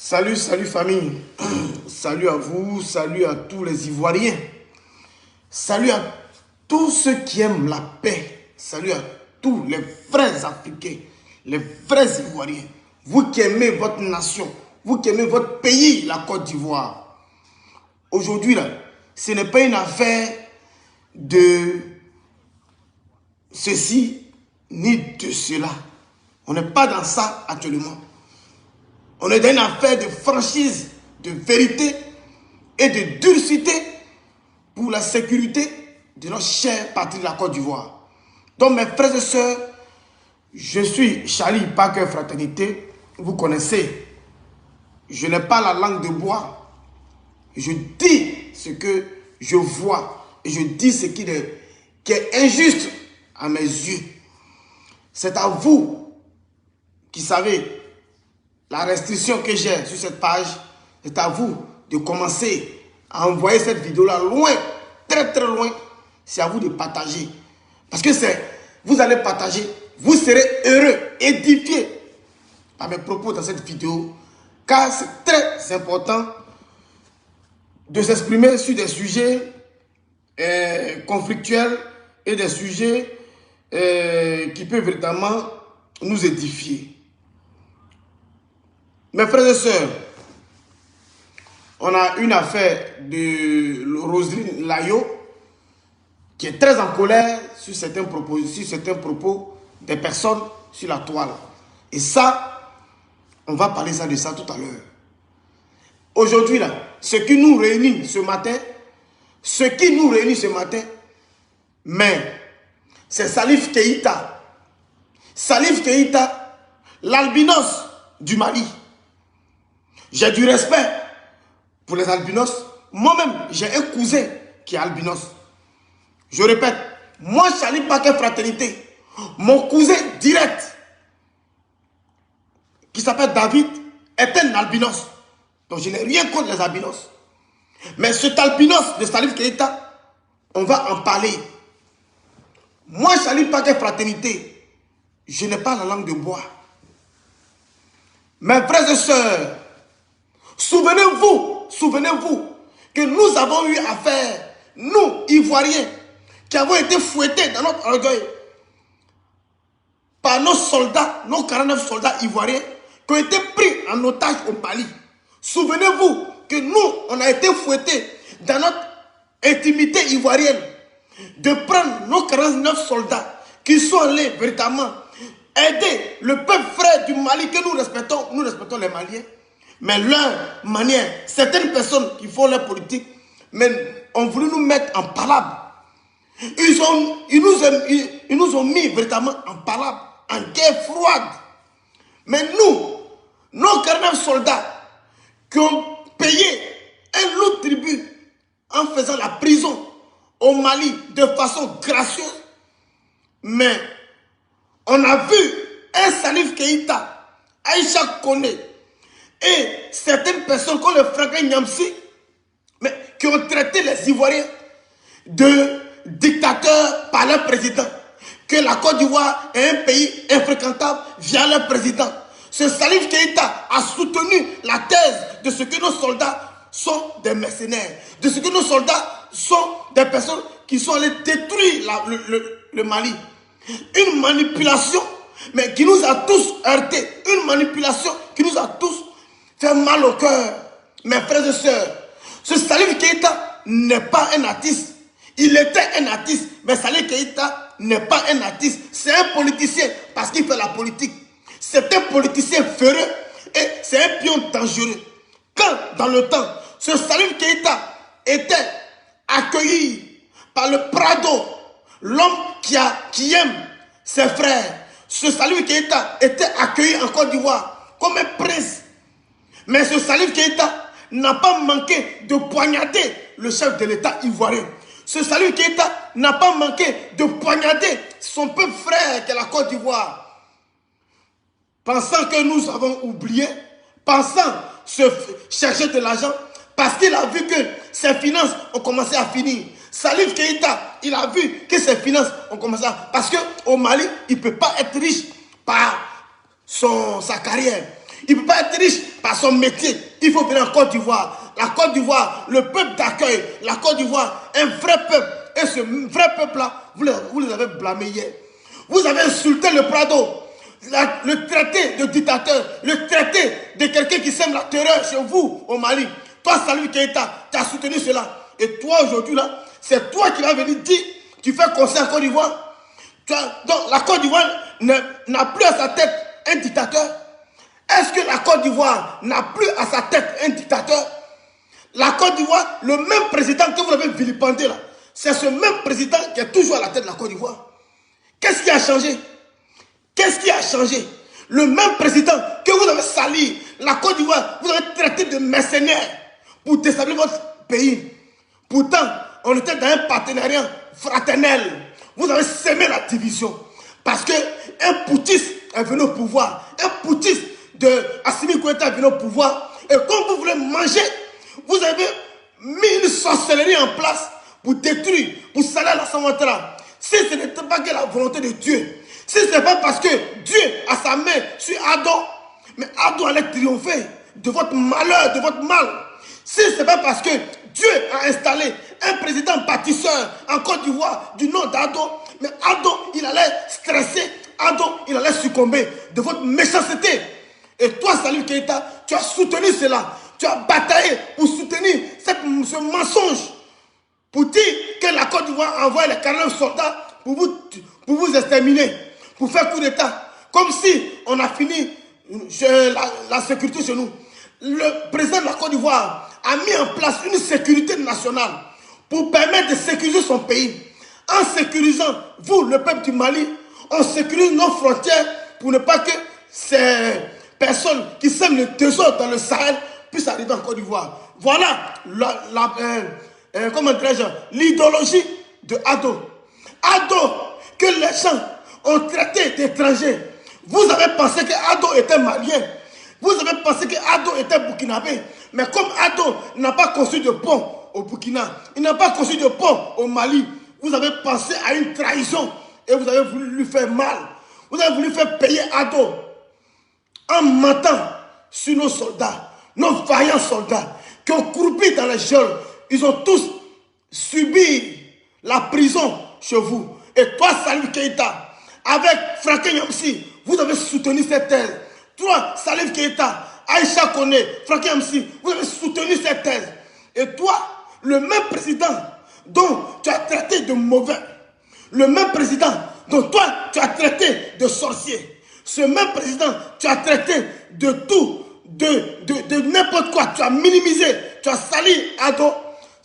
Salut, salut famille. Salut à vous, salut à tous les Ivoiriens. Salut à tous ceux qui aiment la paix. Salut à tous les vrais Africains, les vrais Ivoiriens. Vous qui aimez votre nation, vous qui aimez votre pays, la Côte d'Ivoire. Aujourd'hui, là, ce n'est pas une affaire de ceci ni de cela. On n'est pas dans ça actuellement. On est dans une affaire de franchise, de vérité et de durcité pour la sécurité de notre chère patrie de la Côte d'Ivoire. Donc mes frères et sœurs, je suis Charlie Parker Fraternité. Vous connaissez, je n'ai pas la langue de bois. Je dis ce que je vois et je dis ce qui est injuste à mes yeux. C'est à vous qui savez la restriction que j'ai sur cette page. C'est à vous de commencer à envoyer cette vidéo-là loin, très très loin. C'est à vous de partager. Parce que vous allez partager, vous serez heureux, édifié par mes propos dans cette vidéo. Car c'est très important de s'exprimer sur des sujets conflictuels et des sujets qui peuvent véritablement nous édifier. Mes frères et sœurs, on a une affaire de Roselyne Layo qui est très en colère sur certains propos des personnes sur la toile. Et ça, on va parler de ça tout à l'heure. Aujourd'hui, là, ce qui nous réunit ce matin, mais c'est Salif Keïta. Salif Keïta, l'albinos du Mali. J'ai du respect pour les albinos. Moi-même, j'ai un cousin qui est albinos. Je répète, moi, Charlie Parker Fraternité, mon cousin direct, qui s'appelle David, est un albinos. Donc, je n'ai rien contre les albinos. Mais cet albinos de Salif Keïta, on va en parler. Moi, Charlie Parker Fraternité, je n'ai pas la langue de bois. Mes frères et sœurs, souvenez-vous que nous avons eu affaire, nous, Ivoiriens, qui avons été fouettés dans notre orgueil par nos soldats, nos 49 soldats ivoiriens, qui ont été pris en otage au Mali. Souvenez-vous que nous, on a été fouettés dans notre intimité ivoirienne, de prendre nos 49 soldats qui sont allés véritablement aider le peuple frère du Mali que nous respectons les Maliens. Mais leur manière, certaines personnes qui font leur politique, mais ont voulu nous mettre en palabre. Ils nous ont mis véritablement en palabre, en guerre froide. Mais nous, nos 49 soldats qui ont payé un lourd tribut en faisant la prison au Mali de façon gracieuse, mais on a vu un Salif Keïta, Aïcha Kone, et certaines personnes comme le Franklin Nyamsi, mais qui ont traité les Ivoiriens de dictateurs par leur président. Que la Côte d'Ivoire est un pays infréquentable via leur président. Ce Salif Keïta a soutenu la thèse de ce que nos soldats sont des mercenaires. De ce que nos soldats sont des personnes qui sont allées détruire le Mali. Une manipulation, mais qui nous a tous heurtés. Une manipulation qui nous a tous fait mal au cœur. Mes frères et sœurs, ce Salif Keïta n'est pas un artiste. Il était un artiste, mais Salif Keïta n'est pas un artiste. C'est un politicien parce qu'il fait la politique. C'est un politicien féroce et c'est un pion dangereux. Quand, dans le temps, ce Salif Keïta était accueilli par le Prado, l'homme qui aime ses frères, ce Salif Keïta était accueilli en Côte d'Ivoire comme un prince. Mais ce Salif Keïta n'a pas manqué de poignarder le chef de l'État ivoirien. Ce Salif Keïta n'a pas manqué de poignarder son peuple frère qu'est la Côte d'Ivoire. Pensant que nous avons oublié, pensant se chercher de l'argent, parce qu'il a vu que ses finances ont commencé à finir. Salif Keïta, il a vu que ses finances ont commencé à... Parce qu'au Mali, il ne peut pas être riche par sa carrière. Il ne peut pas être riche par son métier. Il faut venir en Côte d'Ivoire. La Côte d'Ivoire, le peuple d'accueil, la Côte d'Ivoire, un vrai peuple. Et ce vrai peuple-là, vous les avez blâmés hier. Vous avez insulté le Prado, le traité de dictateur, le traité de quelqu'un qui sème la terreur chez vous au Mali. Toi, Salif Keïta, tu as soutenu cela. Et toi, aujourd'hui, là, c'est toi qui vas venir dire, tu fais conseil en Côte d'Ivoire. Donc, la Côte d'Ivoire n'a plus à sa tête un dictateur. Est-ce que la Côte d'Ivoire n'a plus à sa tête un dictateur? La Côte d'Ivoire, le même président que vous avez vilipendé là, c'est ce même président qui est toujours à la tête de la Côte d'Ivoire. Qu'est-ce qui a changé? Qu'est-ce qui a changé? Le même président que vous avez sali, la Côte d'Ivoire, vous avez traité de mercenaires pour déstabiliser votre pays. Pourtant, on était dans un partenariat fraternel. Vous avez semé la division. Parce qu'un putschiste est venu au pouvoir. Un putschiste de Assimi Goïta est venu au pouvoir. Et comme vous voulez manger, vous avez mis une sorcellerie en place pour détruire, pour salir la Ouattara. Si ce n'était pas que la volonté de Dieu, si ce n'est pas parce que Dieu a sa main sur Ado, mais Ado allait triompher de votre malheur, de votre mal. Si ce n'est pas parce que Dieu a installé un président bâtisseur en Côte d'Ivoire du nom d'Ado, mais Ado, il allait stresser, Ado, il allait succomber de votre méchanceté. Et toi, Salif Keïta, tu as soutenu cela. Tu as bataillé pour soutenir ce mensonge. Pour dire que la Côte d'Ivoire envoie les 49 soldats pour vous exterminer, pour faire coup d'État. Comme si on a fini la sécurité chez nous. Le président de la Côte d'Ivoire a mis en place une sécurité nationale pour permettre de sécuriser son pays. En sécurisant, vous, le peuple du Mali, on sécurise nos frontières pour ne pas que ces personnes qui sèment le désordre dans le Sahel puissent arriver en Côte d'Ivoire. Voilà comment dirais-je, l'idéologie de Ado. Ado, que les gens ont traité d'étrangers. Vous avez pensé que Ado était malien. Vous avez pensé que Ado était burkinabé. Mais comme Ado n'a pas construit de pont au Burkina, il n'a pas construit de pont au Mali, vous avez pensé à une trahison et vous avez voulu lui faire mal. Vous avez voulu faire payer Ado en mentant sur nos soldats, nos vaillants soldats qui ont croupi dans les geôles. Ils ont tous subi la prison chez vous. Et toi, Salif Keïta, avec Franck Yamsi, vous avez soutenu cette thèse. Toi, Salif Keïta, Aïcha Kone, Franck Yamsi, vous avez soutenu cette thèse. Et toi, le même président dont tu as traité de mauvais, le même président dont toi, tu as traité de sorcier, ce même président, tu as traité de tout, de n'importe quoi, tu as minimisé, tu as sali Ado.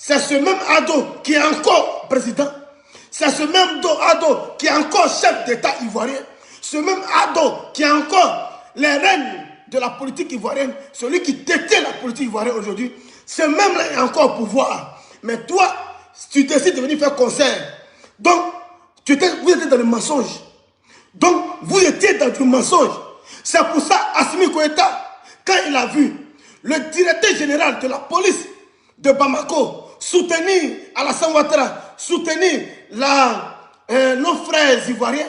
C'est ce même Ado qui est encore président. C'est ce même Ado qui est encore chef d'État ivoirien. Ce même Ado qui est encore les reines de la politique ivoirienne, celui qui détient la politique ivoirienne aujourd'hui. Ce même-là est encore au pouvoir. Mais toi, tu décides de venir faire concert. Donc, vous étiez dans le mensonge. Donc, vous étiez dans le mensonge. C'est pour ça, Assimi Goïta, quand il a vu le directeur général de la police de Bamako soutenir Alassane Ouattara, soutenir nos frères ivoiriens,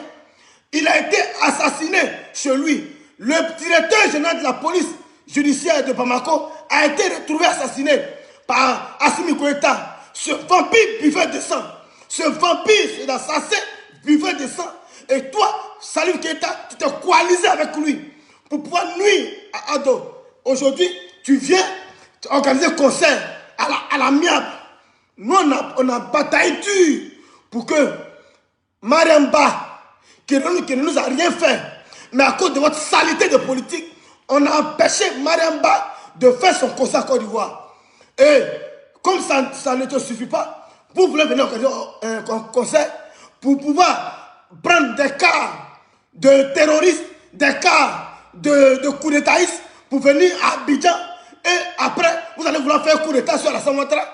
il a été assassiné chez lui. Le directeur général de la police judiciaire de Bamako a été retrouvé assassiné par Assimi Goïta. Ce vampire buveur de sang, ce vampire, cet assassin buveur de sang. Et toi, Salif Keïta, tu t'es coalisé avec lui pour pouvoir nuire à Ado. Aujourd'hui, tu viens organiser un concert à la miable. Nous, on a bataillé dur pour que Mariamba, qui ne nous a rien fait, mais à cause de votre saleté de politique, on a empêché Mariamba de faire son concert à Côte d'Ivoire. Et comme ça ne te suffit pas, vous voulez venir organiser un concert pour pouvoir prendre des cas de terroristes, des cas de coup d'étatistes pour venir à Abidjan et après vous allez vouloir faire un coup d'état sur Alassane Ouattara.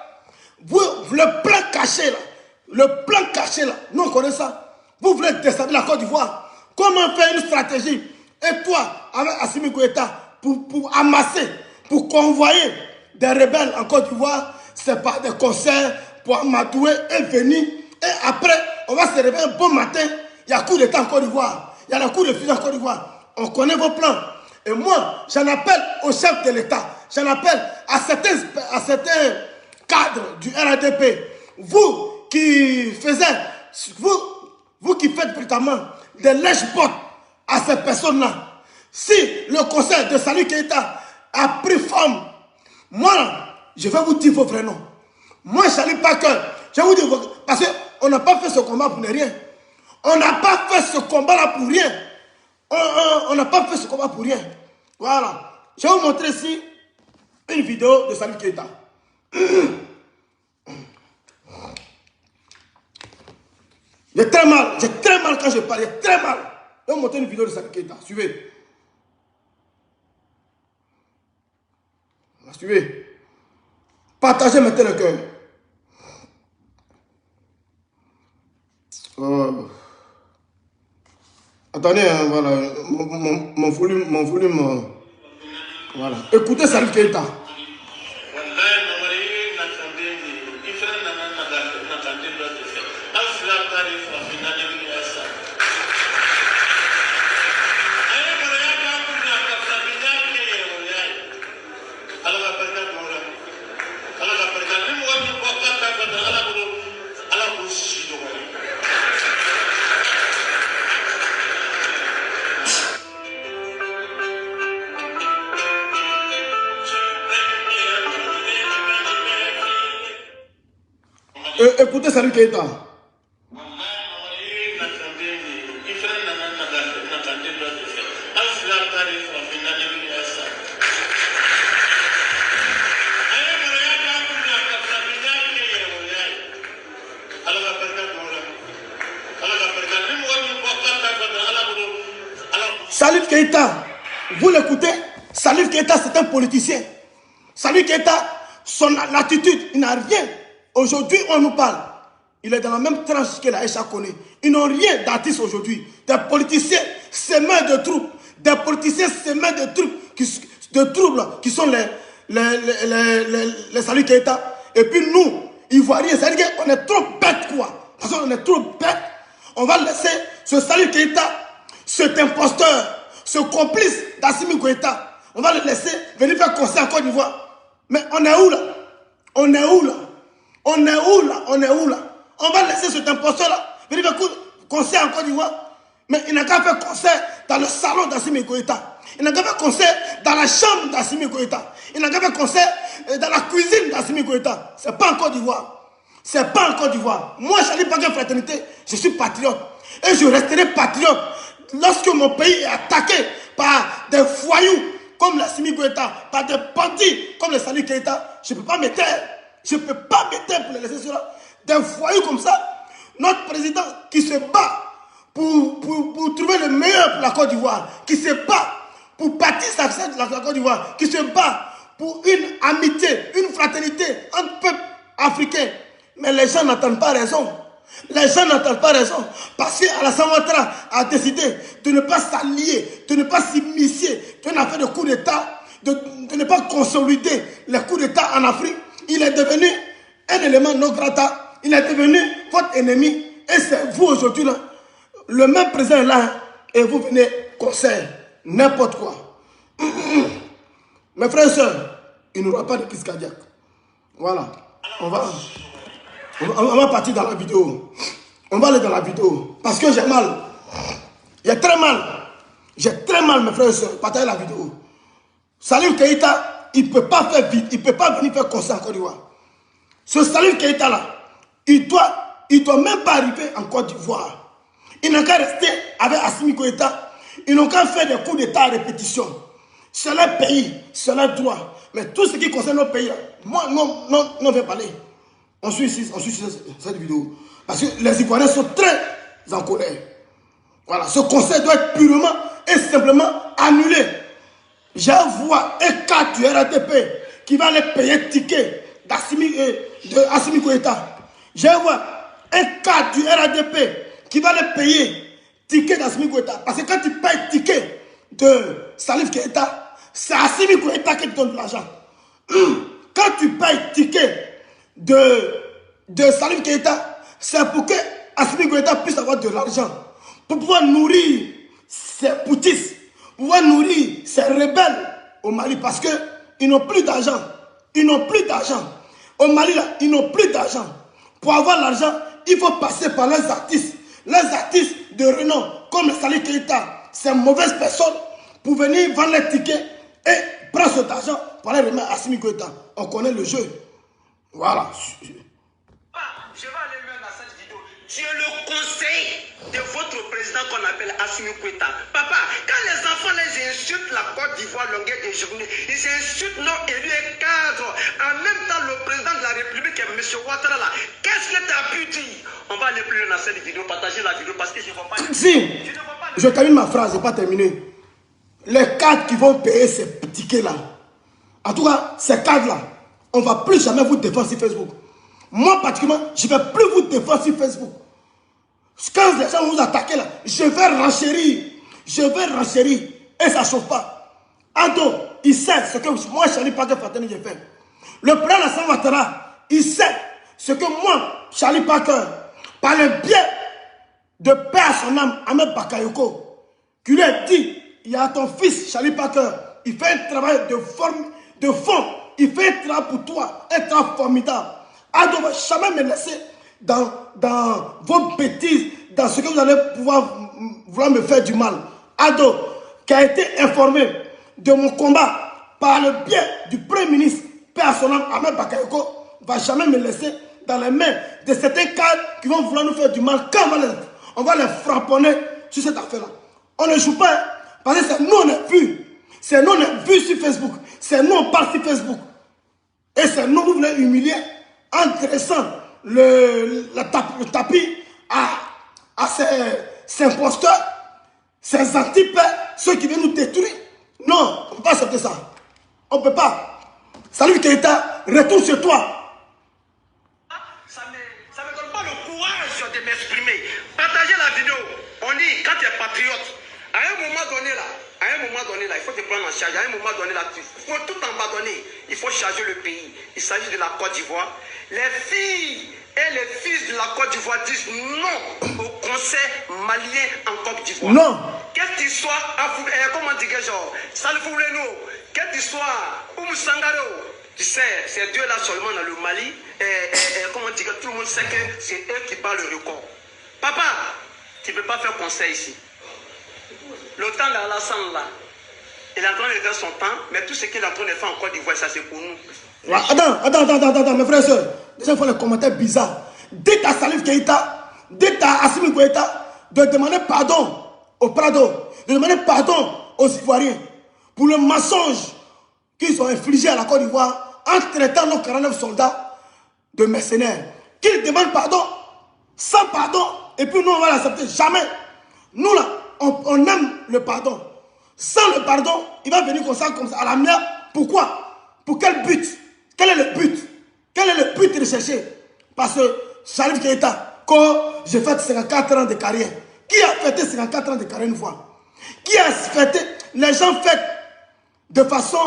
Le plan caché là, nous on connaît ça. Vous voulez déstabiliser la Côte d'Ivoire. Comment faire une stratégie? Et toi, avec Assimi Goïta, pour amasser, pour convoyer des rebelles en Côte d'Ivoire, c'est pas des concerts pour amadouer et venir. Et après, on va se réveiller un bon matin, il y a coup d'état en Côte d'Ivoire, il y a le coup de fusil en Côte d'Ivoire. On connaît vos plans. Et moi, j'en appelle au chef de l'État, j'en appelle à certains cadres du RADP, vous qui faites véritablement des lèche-bottes à ces personnes-là. Si le conseil de Salif Keïta a pris forme, moi, je vais vous dire vos vrais noms. Moi, je n'allais pas que. Je vais vous dire, parce qu'on n'a pas fait ce combat pour rien. On n'a pas fait ce combat-là pour rien. On n'a pas fait ce combat pour rien. Voilà. Je vais vous montrer ici une vidéo de Salif Keïta. J'ai très mal quand je parle, j'ai très mal. Je vais vous montrer une vidéo de Salif Keïta. Suivez. Suivez. Partagez maintenant le cœur. Attendez, hein, voilà. Mon volume. Voilà. Écoutez Salif Keïta. Écoutez Salif Keïta. Salif Keïta, vous l'écoutez, Salif Keïta c'est un politicien. Salif Keïta, son attitude, il n'a rien. Aujourd'hui, on nous parle. Il est dans la même tranche que la Aïcha connaît. Ils n'ont rien d'artiste aujourd'hui. Des politiciens semés de troupes. Des politiciens semés de troubles qui sont les Salif Keïta. Et puis nous, Ivoiriens, c'est-à-dire qu'on est trop bêtes quoi. Parce qu'on est trop bêtes. On va laisser ce Salif Keïta, cet imposteur, ce complice d'Assimi Goïta. On va le laisser venir faire concert en Côte d'Ivoire. Mais on est où là? On est où là? On est où là? On est où là? On va laisser cet imposteur-là venir faire concert en Côte d'Ivoire. Mais il n'a qu'à faire concert dans le salon d'Assimi Goïta. Il n'a qu'à faire concert dans la chambre d'Assimi Goïta. Il n'a qu'à faire concert dans la cuisine d'Assimi Goïta. Ce n'est pas en Côte d'Ivoire. Ce n'est pas en Côte d'Ivoire. Moi, je n'ai pas de fraternité. Je suis patriote. Et je resterai patriote. Lorsque mon pays est attaqué par des voyous comme l'Assimi Goïta, par des bandits comme le Salif Keïta, je ne peux pas me taire. Je ne peux pas me taire pour les laisser cela. Des voyous comme ça, notre président qui se bat pour trouver le meilleur pour la Côte d'Ivoire, qui se bat pour bâtir la Côte d'Ivoire, qui se bat pour une amitié, une fraternité entre peuples africains. Mais les gens n'entendent pas raison. Les gens n'entendent pas raison. Parce qu'Alassane Ouattara a décidé de ne pas s'allier, de ne pas s'immiscer dans une affaire de coup d'État, de ne pas consolider les coups d'État en Afrique. Il est devenu un élément non grata. Il est devenu votre ennemi. Et c'est vous aujourd'hui là. Le même président est là. Et vous venez concert. N'importe quoi. Mes frères et sœurs, il n'y aura pas de crise cardiaque. Voilà. On va partir dans la vidéo. On va aller dans la vidéo. Parce que j'ai mal. J'ai très mal. J'ai très mal, mes frères et sœurs. Partagez la vidéo. Salif Keïta, il ne peut pas faire vite. Il ne peut pas venir faire concert en Côte d'Ivoire. Ce Salif Keïta là, il doit même pas arriver en Côte d'Ivoire. Il n'a qu'à rester avec Assimi Goïta. Ils n'ont qu'à faire des coups d'État à répétition. C'est leur pays, c'est leur droit. Mais tout ce qui concerne notre pays, là, moi, non, on va parler. On suit cette vidéo. Parce que les Ivoiriens sont très en colère. Voilà, ce conseil doit être purement et simplement annulé. Je vois un cas du RATP qui va les payer ticket d'Assimi Goïta. Je vois un cas du RADP qui va les payer ticket d'Assimi Goïta. Parce que quand tu payes ticket de Salif Keïta, c'est Assimi Goïta qui te donne de l'argent. Quand tu payes ticket de Salif Keïta, c'est pour que Assimi Goïta puisse avoir de l'argent. Pour pouvoir nourrir ses poutistes, pouvoir nourrir ces rebelles au Mali parce qu'ils n'ont plus d'argent. Ils n'ont plus d'argent. Au Mali, là, ils n'ont plus d'argent. Pour avoir l'argent, il faut passer par les artistes. Les artistes de renom, comme Salif Keita, ces mauvaises personnes, pour venir vendre les tickets et prendre cet argent pour aller remettre à Assimi Goïta. On connaît le jeu. Voilà. Je vais aller loin dans cette vidéo. Tu es le conseil de votre président qu'on appelle Assimi Goïta. Papa, quand les enfants les insultent la Côte d'Ivoire longueur des journées, ils insultent nos élus et cadres. En même temps, le président de la République, M. Ouattara, là, qu'est-ce que tu as pu dire? On va aller plus loin dans cette vidéo, partager la vidéo parce que je ne vois pas. Si, je termine ma phrase, je n'ai pas terminé. Les cadres qui vont payer ces tickets-là, en tout cas, ces cadres-là, on ne va plus jamais vous défendre sur Facebook. Moi, particulièrement, je ne vais plus vous défendre sur Facebook. Quand les gens vont vous attaquer là, je vais renchérir. Je vais renchérir. Et ça ne chauffe pas. Ado, il sait ce que moi, Charlie Parker Fatani, j'ai fait. Le président Alassane Ouattara, il sait ce que moi, Charlie Parker, par le biais de père à son âme, Ahmed Bakayoko, qui lui a dit, il y a ton fils, Charlie Parker, il fait un travail de fond, il fait un travail pour toi, un travail formidable. Ado ne va jamais me laisser dans vos bêtises, dans ce que vous allez vouloir me faire du mal. Ado, qui a été informé de mon combat par le biais du Premier ministre, père à son âme, Ahmed Bakayoko, ne va jamais me laisser dans les mains de certains cadres qui vont vouloir nous faire du mal. Quand on va les frapponner sur cette affaire-là. On ne joue pas, parce que c'est nous on est vus. C'est nous on est vus sur Facebook. C'est nous on parle sur Facebook. Et c'est nous vous voulez humilier en dressant le tapis à ces imposteurs, ces antipères, ceux qui viennent nous détruire. Non, on ne peut pas accepter ça. On ne peut pas. Salif Keita, retourne chez toi. Ça me donne pas le courage de m'exprimer. Partagez la vidéo. On dit, quand tu es patriote, à un moment donné là, il faut te prendre en charge. À un moment donné là, il faut tout abandonner. Il faut charger le pays. Il s'agit de la Côte d'Ivoire. Les filles et les fils de la Côte d'Ivoire disent non au conseil malien en Côte d'Ivoire. Non. Quelle histoire, comment dire, genre, Salfouleno, quelle histoire, Sangaro. Tu sais, ces deux-là seulement dans le Mali, comment dire, tout le monde sait que c'est eux qui parlent le record. Papa, tu ne peux pas faire conseil ici. Le temps d'Alassane là, il est en train de faire son temps, mais tout ce qu'il est en train de faire en Côte d'Ivoire, ça c'est pour nous. Attends, mes frères et sœurs. Déjà, il faut les commentaires bizarres. Dites à Salif Keita, dites à Assimi Goïta de demander pardon au Prado, de demander pardon aux Ivoiriens pour le mensonge qu'ils ont infligé à la Côte d'Ivoire en traitant nos 49 soldats de mercenaires. Qu'ils demandent pardon, sans pardon, et puis nous on va l'accepter. Jamais. Nous là, on aime le pardon. Sans le pardon, il va venir comme ça, à la mer. Pourquoi? Pour quel but? Quel est le but? Quel est le but recherché? Parce que Salif Keita, quand j'ai fait 54 ans de carrière, qui a fêté 54 ans de carrière une fois? Qui a fêté? Les gens fêtent de façon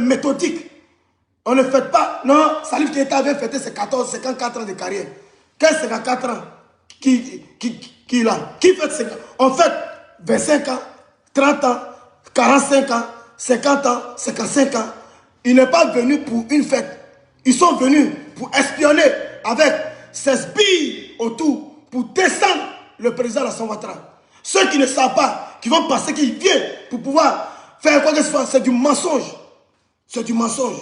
méthodique. On ne fête pas. Non, Salif Keita avait fêté ses 54 ans de carrière. Quel 54 ans? Qui fait 50 ans? On fête 25 ans, 30 ans, 45 ans, 50 ans, 55 ans. Il n'est pas venu pour une fête. Ils sont venus pour espionner avec ces spies autour pour descendre le président Alassane Ouattara. Ceux qui ne savent pas, qui vont penser qu'il vient pour pouvoir faire quoi que ce soit, c'est du mensonge. C'est du mensonge.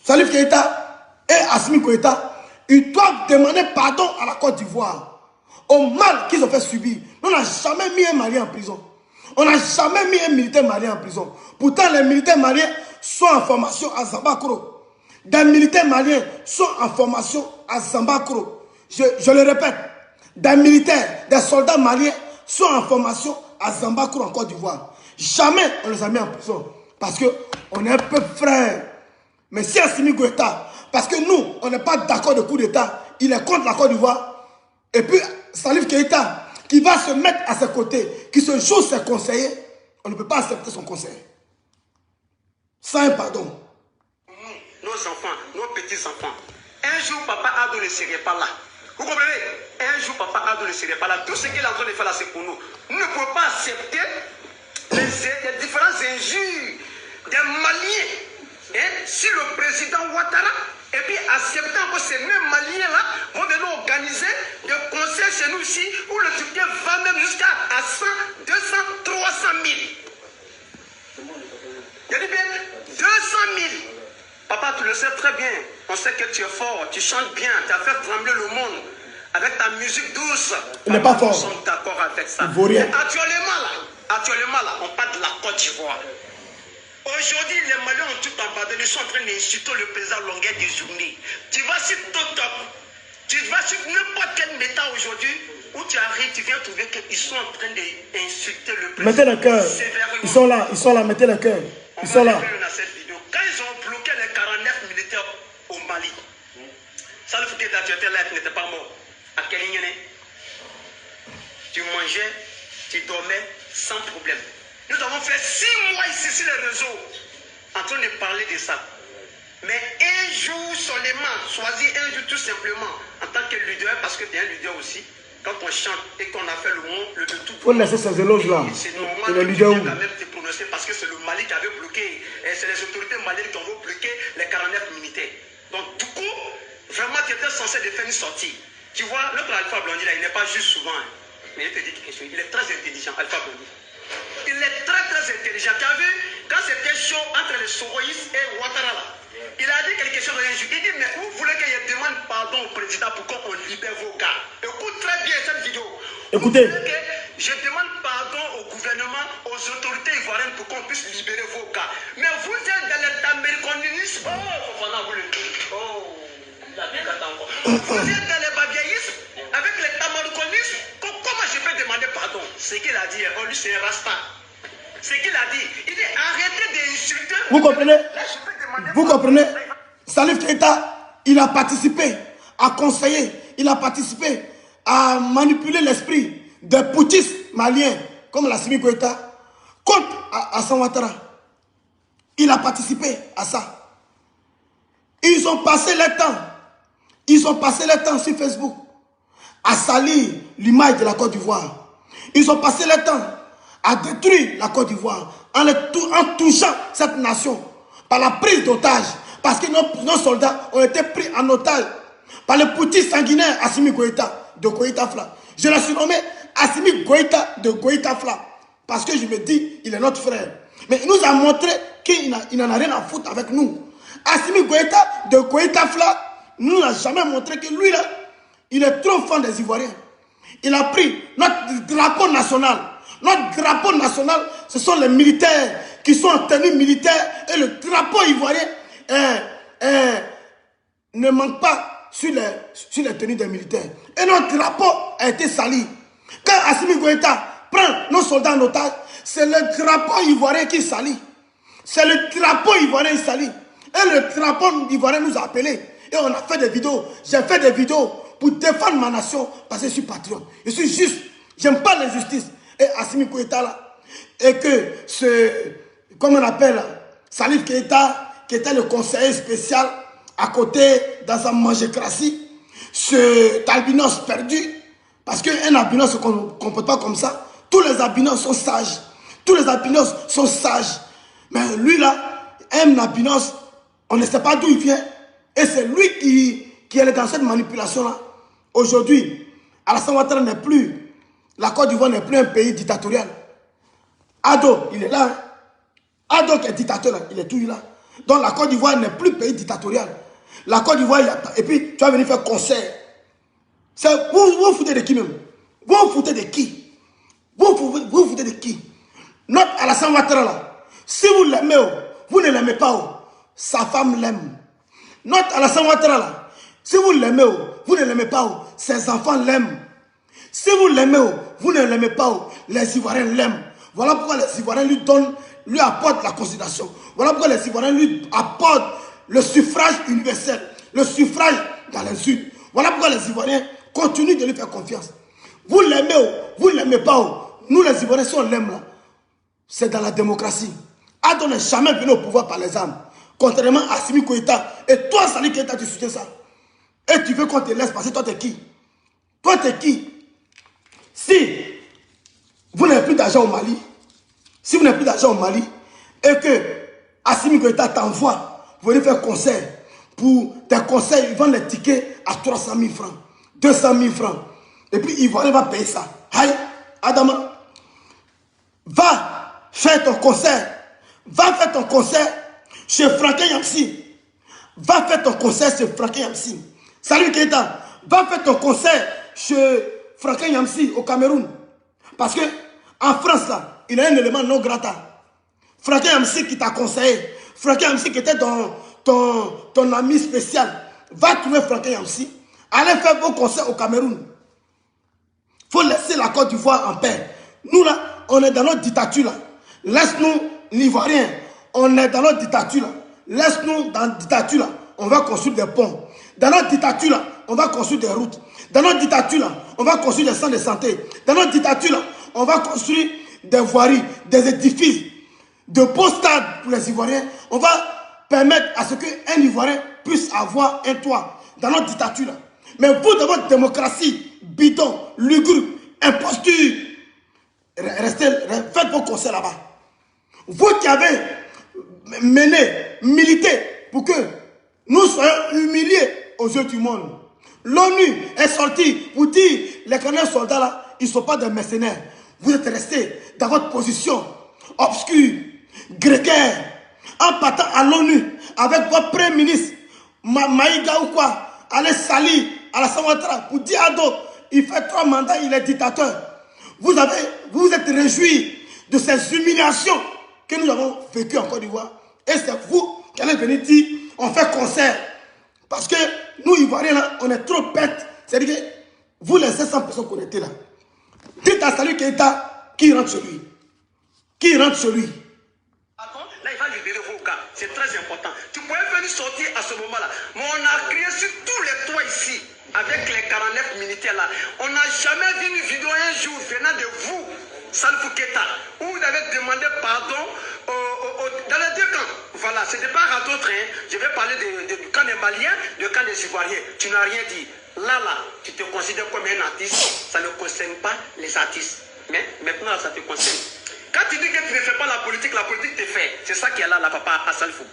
Salif Keita et Assimi Goïta, ils doivent demander pardon à la Côte d'Ivoire au mal qu'ils ont fait subir. On n'a jamais mis un Malien en prison. On n'a jamais mis un militaire malien en prison. Pourtant, les militaires maliens sont en formation à Zambakro. Des militaires maliens sont en formation à Zambakro. Je le répète, des militaires, des soldats maliens sont en formation à Zambakro en Côte d'Ivoire. Jamais on les a mis en prison. Parce qu'on est un peu frères. Mais si Assimi Goïta, parce que nous, on n'est pas d'accord de coup d'État, il est contre la Côte d'Ivoire. Et puis, Salif Keita, qui va se mettre à ses côtés, qui se joue ses conseillers, on ne peut pas accepter son conseil. Sans un pardon. Nos enfants, nos petits-enfants. Un jour, papa Ado ne serait pas là. Vous comprenez? Un jour, papa Ado ne serait pas là. Tout ce qu'il est en train de faire là, c'est pour nous. Nous ne pouvons pas accepter les différentes injures des Maliens sur le président Ouattara. Et puis accepter que ces mêmes Maliens-là vont venir organiser des concerts chez nous ici où le ticket va même jusqu'à 100, 200, 300 000. Il dit bien 200 000. Papa, tu le sais très bien. On sait que tu es fort, tu chantes bien, tu as fait trembler le monde avec ta musique douce. Il n'est pas fort. Nous sommes d'accord avec ça. Il vaut rien. Actuellement là, on parle de la Côte d'Ivoire. Aujourd'hui, les Maliens ont tout abandonné, ils sont en train d'insulter le président longueur des journées. Tu vas sur TikTok, tu vas sur n'importe quel méta aujourd'hui, où tu arrives, tu viens trouver qu'ils sont en train d'insulter le président. Mettez le cœur. Ils sont là, mettez le cœur. Ils sont là. Quand ils ont bloqué les 49 militaires au Mali, ça le foutait tu étais là, tu n'étais pas mort. À Kélignene, tu mangeais, tu dormais sans problème. Nous avons fait 6 mois ici sur les réseaux en train de parler de ça. Mais un jour seulement, choisis un jour tout simplement en tant que leader, parce que tu es un leader aussi. Quand on chante et qu'on a fait le mot, le tout. Il faut laisser ces éloges là. C'est normal que tu viens quand même te prononcer parce que c'est le Mali qui avait bloqué. Et c'est les autorités maliennes qui ont bloqué les 49 militaires. Donc du coup, vraiment tu étais censé de faire une sortie. Tu vois, notre Alpha Blondy là, il n'est pas juste souvent. Mais il te dit quelque chose. Il est très intelligent, Alpha Blondy. Il est très intelligent. Tu as vu, quand c'était chaud entre les Soroïs et Ouattara là, il a dit quelque chose un jour. Il dit, mais vous voulez que je demande pardon au président pour qu'on libère vos gars? Écoute très bien cette vidéo. Écoutez. Vous voulez que je demande pardon au gouvernement, aux autorités ivoiriennes pour qu'on puisse libérer vos gars. Mais vous êtes dans l'américanisme. Oh, Fofana, vous le dites. Oh, il a bien gâté encore. Vous êtes dans les babiaïsmes avec les tamariconismes. Comment je peux demander pardon? C'est qu'il a dit, oh, lui c'est un rasta. C'est qu'il a dit. Il dit, arrêtez d'insulter. Vous comprenez? Vous comprenez? Salif Keïta, il a participé à conseiller, il a participé à manipuler l'esprit des putschistes maliens, comme Assimi Goïta, contre Hassan Ouattara. Il a participé à ça. Ils ont passé le temps sur Facebook à salir l'image de la Côte d'Ivoire. Ils ont passé le temps à détruire la Côte d'Ivoire en touchant cette nation par la prise d'otages, parce que nos soldats ont été pris en otage par le petit sanguinaire Assimi Goïta de Goïta Fla. Je l'ai surnommé Assimi Goïta de Goïta Fla, parce que je me dis, il est notre frère. Mais il nous a montré qu'il n'en a rien à foutre avec nous. Assimi Goïta de Goïta Fla nous n'a jamais montré que lui là, il est trop fan des Ivoiriens. Il a pris notre drapeau national. Notre drapeau national, ce sont les militaires qui sont en tenue militaire, et le drapeau ivoirien ne manque pas sur les tenues des militaires. Et notre drapeau a été sali. Quand Assimi Goïta prend nos soldats en otage, c'est le drapeau ivoirien qui salit. C'est le drapeau ivoirien qui salit. Et le drapeau ivoirien nous a appelés. Et on a fait des vidéos. J'ai fait des vidéos pour défendre ma nation parce que je suis patriote. Je suis juste. J'aime pas l'injustice. Et Assimi Goïta là, et que comme on appelle, Salif Keïta, qui était le conseiller spécial à côté dans sa mangécratie, ce albinos perdu, parce qu'un albinos ne se comporte pas comme ça. Tous les albinos sont sages. Tous les albinos sont sages. Mais lui là, un albinos, on ne sait pas d'où il vient. Et c'est lui qui est dans cette manipulation là. Aujourd'hui, Alassane Ouattara n'est plus. La Côte d'Ivoire n'est plus un pays dictatorial. Ado, il est là. Ado qui est dictateur, il est toujours là. Donc la Côte d'Ivoire n'est plus pays dictatorial. La Côte d'Ivoire, et puis tu vas venir faire concert. Vous foutez de qui même? Vous foutez de qui? Vous foutez de qui? Notre Alassane Ouattara là, si vous l'aimez, vous ne l'aimez pas, sa femme l'aime. Notre Alassane Ouattara là, si vous l'aimez, vous ne l'aimez pas, ses enfants l'aiment. Si vous l'aimez, vous ne l'aimez pas, les Ivoiriens l'aiment. Voilà pourquoi les Ivoiriens lui apportent la considération. Voilà pourquoi les Ivoiriens lui apportent le suffrage universel, le suffrage dans les urnes. Voilà pourquoi les Ivoiriens continuent de lui faire confiance. Vous l'aimez, vous ne l'aimez pas. Nous les Ivoiriens, si on l'aime là, c'est dans la démocratie. Ado n'est jamais venu au pouvoir par les armes. Contrairement à Assimi Goïta. Et toi, Salif Keïta, tu soutiens ça. Et tu veux qu'on te laisse passer, toi t'es qui? Toi, t'es qui? Si vous n'avez plus d'argent au Mali, si vous n'avez plus d'argent au Mali, et que Assimi Goïta t'envoie pour venir faire concert, pour tes concerts, ils vendent les tickets à 300 000 francs, 200 000 francs. Et puis, Ivoirien va payer ça. Aïe, Adama, va faire ton concert. Va faire ton concert chez Franklin Yamsi. Va faire ton concert chez Franklin Yamsi. Salut Keita, va faire ton concert chez Franklin Yamsi au Cameroun. Parce que en France, là, il y a un élément non grata. Franklin Yamsi qui t'a conseillé. Franklin Yamsi qui était ton ami spécial. Va trouver Franklin Yamsi. Allez faire vos concerts au Cameroun. Il faut laisser la Côte d'Ivoire en paix. Nous, là, on est dans notre dictature, là. Laisse-nous, l'Ivoirien. On est dans notre dictature, là. Laisse-nous dans notre dictature, là. On va construire des ponts. Dans notre dictature, là, on va construire des routes. Dans notre dictature, là, on va construire des centres de santé. Dans notre dictature, là, on va construire des voiries, des édifices, de beaux stades pour les Ivoiriens. On va permettre à ce qu'un Ivoirien puisse avoir un toit. Dans notre dictature, là. Mais vous, dans votre démocratie, bidon, lugubre, imposture, faites vos concerts là-bas. Vous qui avez mené, milité pour que nous soyons humiliés aux yeux du monde. L'ONU est sortie pour dire les Canadiens soldats là, ils ne sont pas des mercenaires. Vous êtes restés dans votre position obscure, grégaire, en partant à l'ONU avec votre premier ministre, Maïga ou quoi, allez salir à la Ouattara pour dire à d'autres, il fait 3 mandats, il est dictateur. Vous êtes réjouis de ces humiliations que nous avons vécues en Côte d'Ivoire. Et c'est vous qui allez venir dire, on fait concert. Parce que nous, Ivoiriens, là, on est trop bêtes. C'est-à-dire que vous, les 700 personnes connectées là, dites à Salut Keita qui rentre chez lui. Qui rentre chez lui. Là, il va libérer vos cas. C'est très important. Tu pouvais venir sortir à ce moment-là. Mais on a crié sur tous les toits ici, avec les 49 militaires là. On n'a jamais vu une vidéo un jour venant de vous, Salifou Keita, où vous avez demandé pardon dans les deux camps. Voilà, ce n'est pas à d'autres. Hein. Je vais parler du camp des Maliens, du camp des Ivoiriens. Tu n'as rien dit. Là, tu te considères comme un artiste. Ça ne concerne pas les artistes. Mais maintenant, ça te concerne. Quand tu dis que tu ne fais pas la politique te fait. C'est ça qui est là, papa, à Salifou.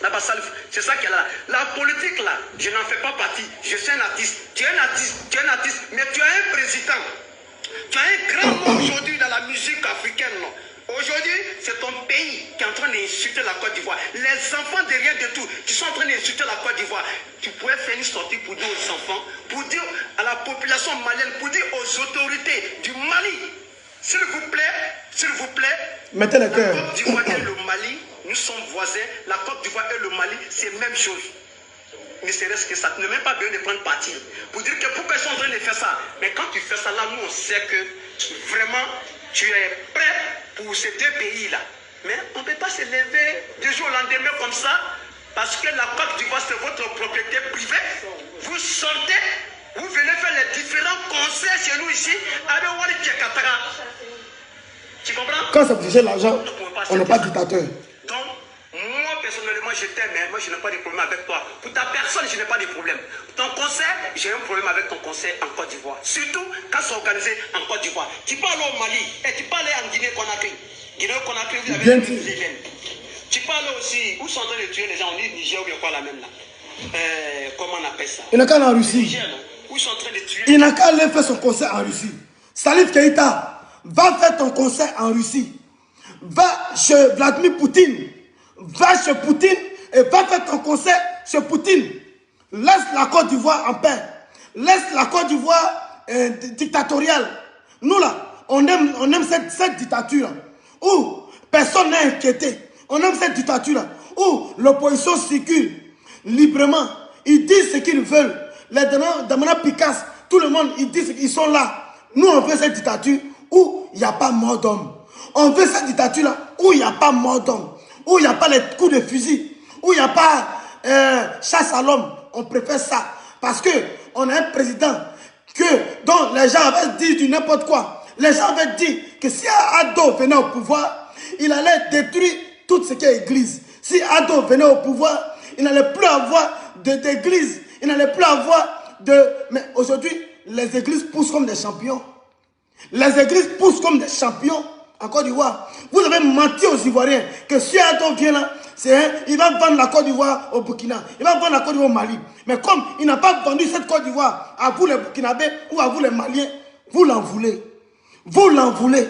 Là-bas, Salifou, c'est ça qui est là. La politique, là, je n'en fais pas partie. Je suis un artiste. Tu es un artiste, mais tu as un président. Tu as un grand nom aujourd'hui dans la musique africaine, non? Aujourd'hui, c'est ton pays qui est en train d'insulter la Côte d'Ivoire. Les enfants derrière de tout, qui sont en train d'insulter la Côte d'Ivoire. Tu pourrais faire une sortie pour dire aux enfants, pour dire à la population malienne, pour dire aux autorités du Mali, s'il vous plaît, mettez le cœur. La Côte d'Ivoire et le Mali, nous sommes voisins. La Côte d'Ivoire et le Mali, c'est la même chose. Ne serait-ce que ça, tu n'as même pas besoin de prendre parti. Pour dire que pourquoi ils sont en train de faire ça. Mais quand tu fais ça là, nous on sait que vraiment tu es prêt pour ces deux pays-là. Mais on ne peut pas se lever du jour au lendemain comme ça, parce que la Côte d'Ivoire c'est votre propriété privée. Vous sortez, vous venez faire les différents concerts chez nous ici, avec Wali Tchekatara. Tu comprends? Quand ça touche l'argent, on n'est pas dictateur. Donc, moi personnellement, je t'aime, mais moi je n'ai pas de problème avec toi. Pour ta personne, je n'ai pas de problème. Ton concert, j'ai un problème avec ton concert en Côte d'Ivoire. Surtout quand c'est organisé en Côte d'Ivoire. Tu peux aller au Mali et tu peux aller en Guinée-Conakry. Guinée-Conakry, vous avez des événements. Tu peux aller aussi, où sont en train de tuer les gens? On dit Niger ou bien quoi là même là. Comment on appelle ça? Il n'a qu'à aller en Russie. Niger, non? Où ils sont en train de tuer. Il n'a qu'à aller faire son concert en Russie. Salif Keita, va faire ton concert en Russie. Va chez Vladimir Poutine. Va chez Poutine et va faire ton concert chez Poutine. Laisse la Côte d'Ivoire en paix. Laisse la Côte d'Ivoire dictatoriale. Nous là, on aime cette dictature où personne n'est inquiété. On aime cette dictature où l'opposition circule librement. Ils disent ce qu'ils veulent. Les Damana Picasso, tout le monde, ils disent qu'ils sont là. Nous, on veut cette dictature où il n'y a pas mort d'homme. On veut cette dictature-là où il n'y a pas mort d'homme. Où il n'y a pas les coups de fusil. Où il n'y a pas chasse à l'homme. On préfère ça. Parce qu'on a un président dont les gens avaient dit du n'importe quoi. Les gens avaient dit que si Ado venait au pouvoir, il allait détruire tout ce qui est église. Si Ado venait au pouvoir, il n'allait plus avoir d'église. Il n'allait plus avoir de... Mais aujourd'hui, les églises poussent comme des champions. Les églises poussent comme des champions en Côte d'Ivoire. Vous avez menti aux Ivoiriens que si Ado vient là, il va vendre la Côte d'Ivoire au Burkina, il va vendre la Côte d'Ivoire au Mali. Mais comme il n'a pas vendu cette Côte d'Ivoire à vous les Burkinabés ou à vous les Maliens, vous l'en voulez. Vous l'en voulez.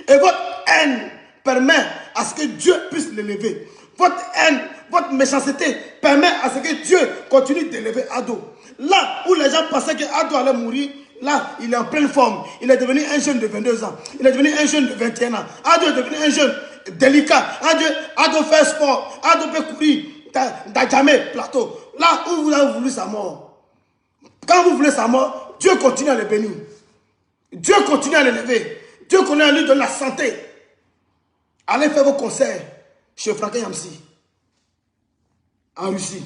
Et votre haine permet à ce que Dieu puisse l'élever. Votre haine, votre méchanceté permet à ce que Dieu continue d'élever Ado. Là où les gens pensaient que Ado allait mourir, là, il est en pleine forme. Il est devenu un jeune de 22 ans. Il est devenu un jeune de 21 ans. Ado est devenu un jeune délicat. Ado fait sport. Ado peut courir dans jamais plateau. Là où vous avez voulu sa mort. Quand vous voulez sa mort, Dieu continue à le bénir. Dieu continue à l'élever. Dieu continue à lui donner la santé. Allez faire vos concerts chez Franck Yamsi. En Russie.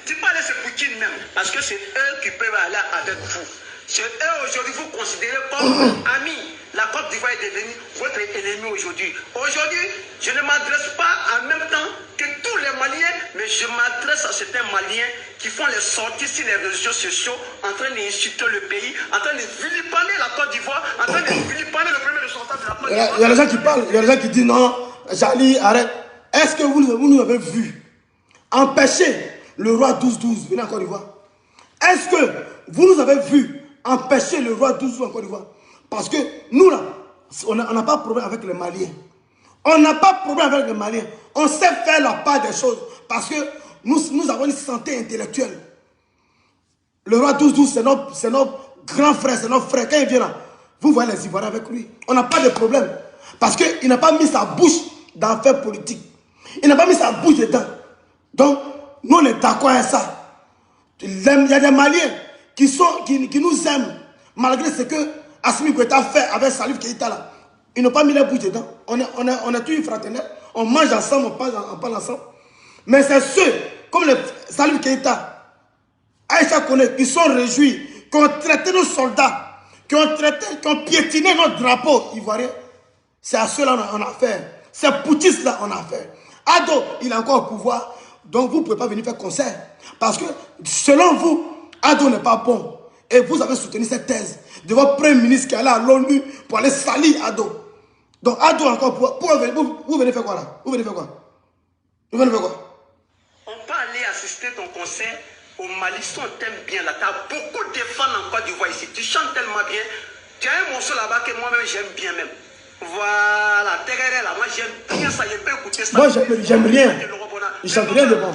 Tu peux aller chez Poutine même, parce que c'est eux qui peuvent aller avec vous. C'est eux aujourd'hui, vous considérez comme amis. La Côte d'Ivoire est devenue votre ennemi aujourd'hui. Aujourd'hui, je ne m'adresse pas en même temps que tous les Maliens, mais je m'adresse à certains Maliens qui font les sorties sur les réseaux sociaux, en train d'insulter le pays, en train de vilipender la Côte d'Ivoire, en train de vilipender le premier ressortissant de la Côte d'Ivoire. Il y a des gens qui parlent, il y a des gens qui disent non, Jali, arrête. Est-ce que vous nous avez vu empêcher le roi 12-12 venir en Côte d'Ivoire? Est-ce que vous nous avez vu empêcher le roi 12-12 en Côte d'Ivoire? Parce que nous là, on n'a pas de problème avec les Maliens. On n'a pas de problème avec les Maliens. On sait faire la part des choses. Parce que nous avons une santé intellectuelle. Le roi 12-12, c'est notre grand frère, c'est notre frère. Quand il vient là, vous voyez les Ivoiriens avec lui. On n'a pas de problème. Parce qu'il n'a pas mis sa bouche dans l'affaire politique. Il n'a pas mis sa bouche dedans. Donc, nous on est d'accord avec ça. Il y a des Maliens qui nous aiment, malgré ce que Assimi Goïta fait avec Salif Keïta là. Ils n'ont pas mis la bouche dedans. On est tous fraternels. On mange ensemble, on parle ensemble. Mais c'est ceux, comme le Salif Keïta, Aïcha Kone, qui sont réjouis, qui ont traité nos soldats, qui ont piétiné notre drapeau ivoirien. C'est à ceux-là qu'on a affaire. C'est Poutis là qu'on a affaire. Ado, il est encore au pouvoir. Donc vous ne pouvez pas venir faire concert. Parce que selon vous, Ado n'est pas bon. Et vous avez soutenu cette thèse de votre premier ministre qui est allé à l'ONU pour aller salir Ado. Donc Ado encore vous venez faire quoi là? Vous venez faire quoi? Vous venez faire quoi? On peut aller assister ton concert au Mali, si on t'aime bien là. Tu as beaucoup de fans en Côte d'Ivoire ici. Tu chantes tellement bien. Tu as un morceau là-bas que moi-même j'aime bien même. Voilà, Tégré là, moi j'aime bien ça, je peux écouter ça. Moi j'aime rien. Il chante rien de bon.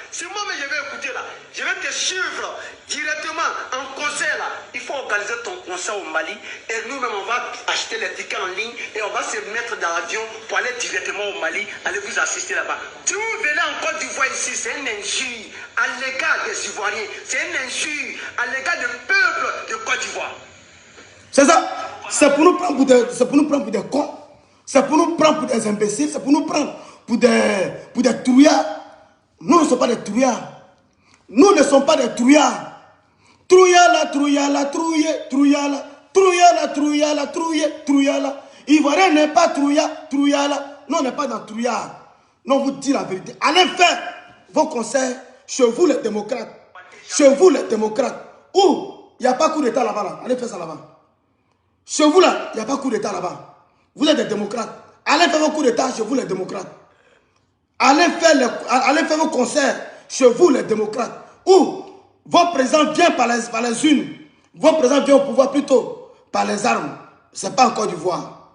Si moi-même je vais écouter là, je vais te suivre directement en concert là. Il faut organiser ton concert au Mali et nous-mêmes on va acheter les tickets en ligne et on va se mettre dans l'avion pour aller directement au Mali, aller vous assister là-bas. Si vous venez en Côte d'Ivoire ici, c'est une injure à l'égard des Ivoiriens, c'est une injure à l'égard du peuple de Côte d'Ivoire. C'est ça. C'est pour nous prendre pour des cons. C'est pour nous prendre pour des imbéciles. C'est pour nous prendre pour des trouillards. Nous ne sommes pas des trouillards. Nous ne sommes pas des trouillards. Trouillard là, trouillard là, trouillé, trouillard là, trouillard là, trouillard là, trouillé, trouillard là. Ivoirien n'est pas trouillard, trouillard là. Non, on n'est pas dans trouillard. Non, vous dites la vérité. Allez faire vos concerts chez vous les démocrates. Chez vous les démocrates. Où il n'y a pas coup d'état là-bas. Là. Allez faire ça là-bas. Chez vous là, il n'y a pas coup d'état là-bas. Vous êtes des démocrates. Allez faire vos coups d'état chez vous les démocrates. Allez faire vos concerts chez vous les démocrates. Où vos présidents viennent par les unes. Vos présidents viennent au pouvoir plutôt par les armes. Ce n'est pas en Côte d'Ivoire.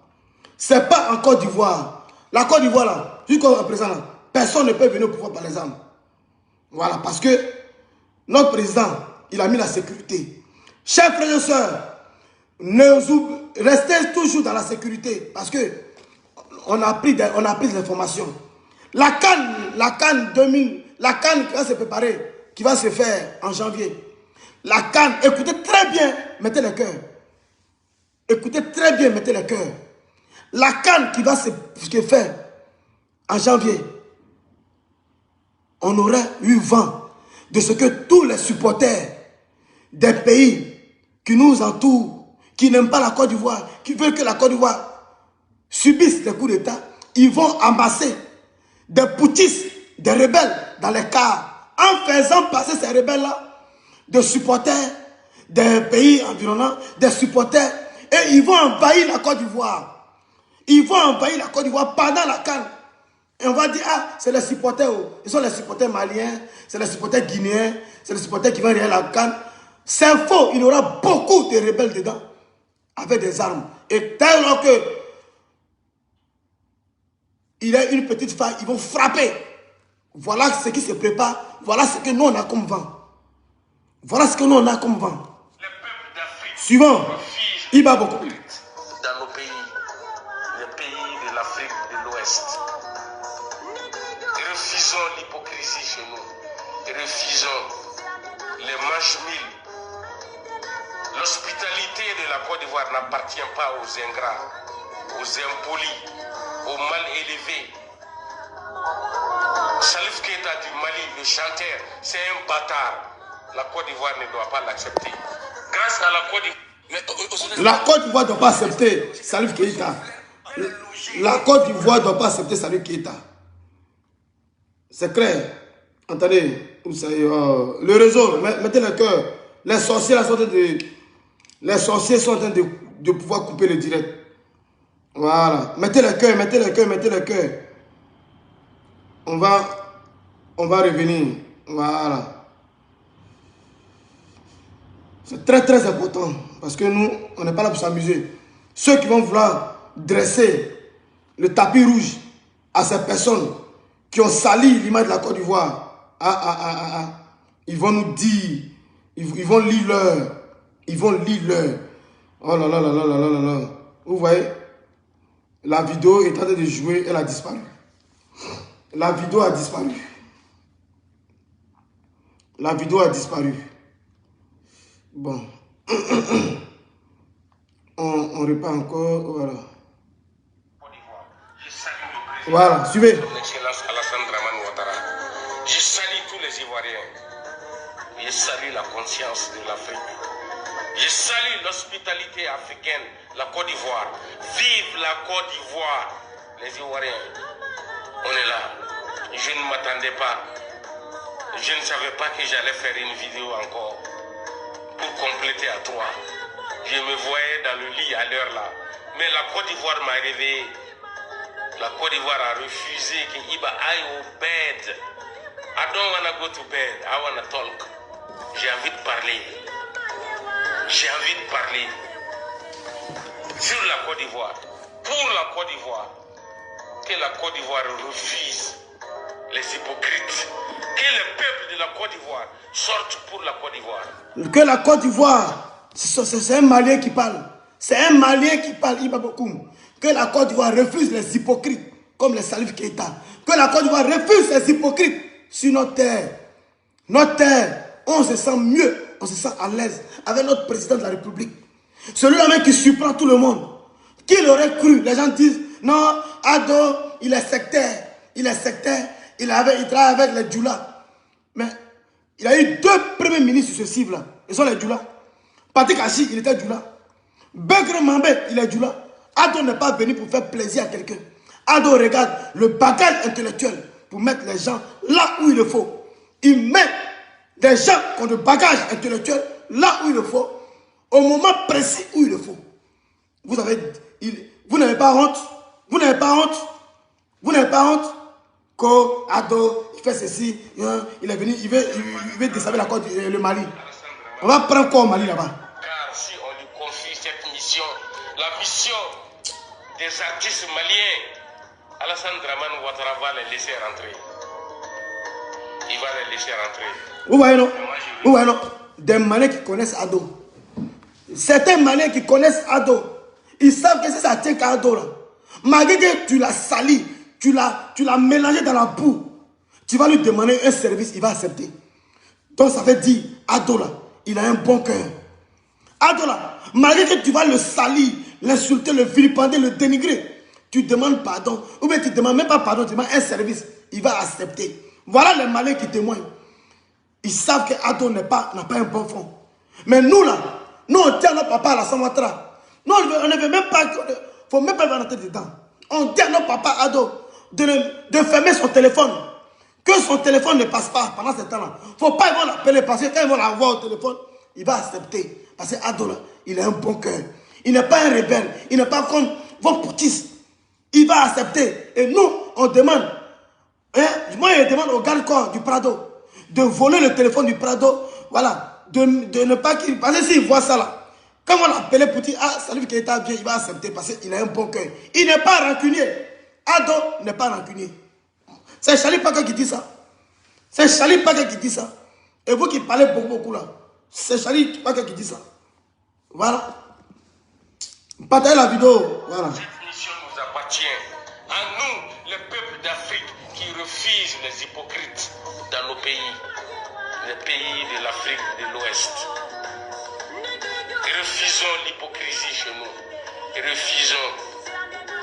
Ce n'est pas en Côte d'Ivoire. La Côte d'Ivoire là, jusqu'au présent là, personne ne peut venir au pouvoir par les armes. Voilà, parce que notre président, il a mis la sécurité. Chers frères et sœurs, restez toujours dans la sécurité parce que on a pris des informations. La CAN qui va se préparer, qui va se faire en janvier. La CAN, écoutez très bien, mettez les cœurs. Écoutez très bien, mettez les cœurs. La CAN qui va se faire en janvier, on aurait eu vent de ce que tous les supporters des pays qui nous entourent, qui n'aiment pas la Côte d'Ivoire, qui veulent que la Côte d'Ivoire subisse les coups d'État, ils vont amasser des poutistes, des rebelles dans les cars, en faisant passer ces rebelles-là de supporters des pays environnants, des supporters, et ils vont envahir la Côte d'Ivoire. Ils vont envahir la Côte d'Ivoire pendant la CAN. Et on va dire, ah, c'est les supporters, ils sont les supporters maliens, c'est les supporters guinéens, c'est les supporters qui vont derrière la CAN. C'est faux, il y aura beaucoup de rebelles dedans, avec des armes. Et tellement que il y a une petite faille, ils vont frapper. Voilà ce qui se prépare, voilà ce que nous on a comme vent. Voilà ce que nous on a comme vent. Suivant, Iba Boko. Dans nos pays, les pays de l'Afrique de l'Ouest, refusons l'hypocrisie chez nous, refusons les manches-mille. L'hospitalité de la Côte d'Ivoire n'appartient pas aux ingrats, aux impolis, aux mal élevés. Salif Keita du Mali, le chanteur, c'est un bâtard. La Côte d'Ivoire ne doit pas l'accepter. Grâce à la Côte d'Ivoire. La Côte d'Ivoire ne doit pas accepter Salif Keita. La Côte d'Ivoire ne doit pas accepter Salif Keita. C'est clair. Attendez, le réseau, mettez le cœur. Les sorciers sont en train de. Les sorciers sont en train de pouvoir couper le direct. Voilà. Mettez le cœur, mettez le cœur, mettez le cœur. On va revenir. Voilà. C'est très très important. Parce que nous, on n'est pas là pour s'amuser. Ceux qui vont vouloir dresser le tapis rouge à ces personnes qui ont sali l'image de la Côte d'Ivoire, ils vont nous dire, ils vont lire leur. Ils vont lire leur. Oh là là là là là là là. Vous voyez, la vidéo est en train de jouer, elle a disparu. La vidéo a disparu. La vidéo a disparu. Bon. On repart encore. Voilà. Voilà, suivez. Son Excellence Alassane Dramane Ouattara. Je salue tous les Ivoiriens. Je salue la conscience de l'Afrique. Je salue l'hospitalité africaine, la Côte d'Ivoire. Vive la Côte d'Ivoire. Les Ivoiriens, on est là. Je ne m'attendais pas. Je ne savais pas que j'allais faire une vidéo encore pour compléter à 3. Je me voyais dans le lit à l'heure là. Mais la Côte d'Ivoire m'a réveillé. La Côte d'Ivoire a refusé que Iba aille au bed. I don't want to go to bed. I want to talk. J'ai envie de parler. J'ai envie de parler sur la Côte d'Ivoire, pour la Côte d'Ivoire, que la Côte d'Ivoire refuse les hypocrites, que le peuple de la Côte d'Ivoire sorte pour la Côte d'Ivoire. Que la Côte d'Ivoire, c'est un Malien qui parle, c'est un Malien qui parle, Iba Bokoum. Que la Côte d'Ivoire refuse les hypocrites, comme les Salif Keita. Que la Côte d'Ivoire refuse les hypocrites sur notre terre. Notre terre, on se sent mieux. On se sent à l'aise avec notre président de la République. Celui-là même qui surprend tout le monde. Qui l'aurait cru? Les gens disent, non, Ado, il est sectaire. Il est sectaire. Il travaille avec les Djoula. Mais il a eu 2 premiers ministres successifs là. Ils sont les Djoula. Patrick Achi, il était Djoula. Begre Mambé, il est Djoula. Ado n'est pas venu pour faire plaisir à quelqu'un. Ado regarde le bagage intellectuel pour mettre les gens là où il le faut. Il met des gens qui ont de bagages intellectuels là où il le faut, au moment précis où il le faut. Vous n'avez pas honte. Vous n'avez pas honte. Vous n'avez pas honte. Quand Ado, il fait ceci, il est venu, il veut desservir la côte, le Mali. On va prendre quoi au Mali là-bas? Car si on lui confie cette mission, la mission des artistes maliens, Alassane Dramane Ouattara va les laisser rentrer. Il va les laisser rentrer. Vous voyez non? Vous voyez non? Des Maliens qui connaissent Ado. Certains Maliens qui connaissent Ado, ils savent que si ça tient qu'à Ado là, malgré que tu l'as sali, tu l'as mélangé dans la boue, tu vas lui demander un service, il va accepter. Donc ça veut dire, Ado là, il a un bon cœur. Ado là, malgré que tu vas le salir, l'insulter, le vilipender, le dénigrer, tu demandes pardon, ou bien tu ne demandes même pas pardon, tu demandes un service, il va accepter. Voilà les Maliens qui témoignent. Ils savent que Ado n'a pas un bon fond. Mais nous là, nous on tient notre papa à la Samatra. Nous on ne veut même pas, il ne faut même pas avoir la tête dedans. On dit à notre papa Ado de fermer son téléphone. Que son téléphone ne passe pas pendant ce temps-là. Il ne faut pas ils vont l'appeler parce que quand ils vont l'avoir au téléphone, il va accepter. Parce que Ado, là, il a un bon cœur. Il n'est pas un rebelle. Il n'est pas comme vos poutistes. Il va accepter. Et nous, on demande, hein, moi, je demande au garde-corps du Prado de voler le téléphone du Prado. Voilà. De ne pas qu'il... Parce que s'il voit ça là, quand on l'appelait pour dire, ah, Salif Keita vient, il va accepter parce qu'il a un bon cœur. Il n'est pas rancunier. Ado n'est pas rancunier. C'est Charlie Paquet qui dit ça. C'est Charlie Paquet qui dit ça. Et vous qui parlez beaucoup là, c'est Charlie Paquet qui dit ça. Voilà. Partagez la vidéo. Voilà. Cette mission nous appartient. À nous, les peuples d'Afrique, qui refusent les hypocrites dans nos pays. Les pays de l'Afrique de l'Ouest. Refusons l'hypocrisie chez nous. Refusons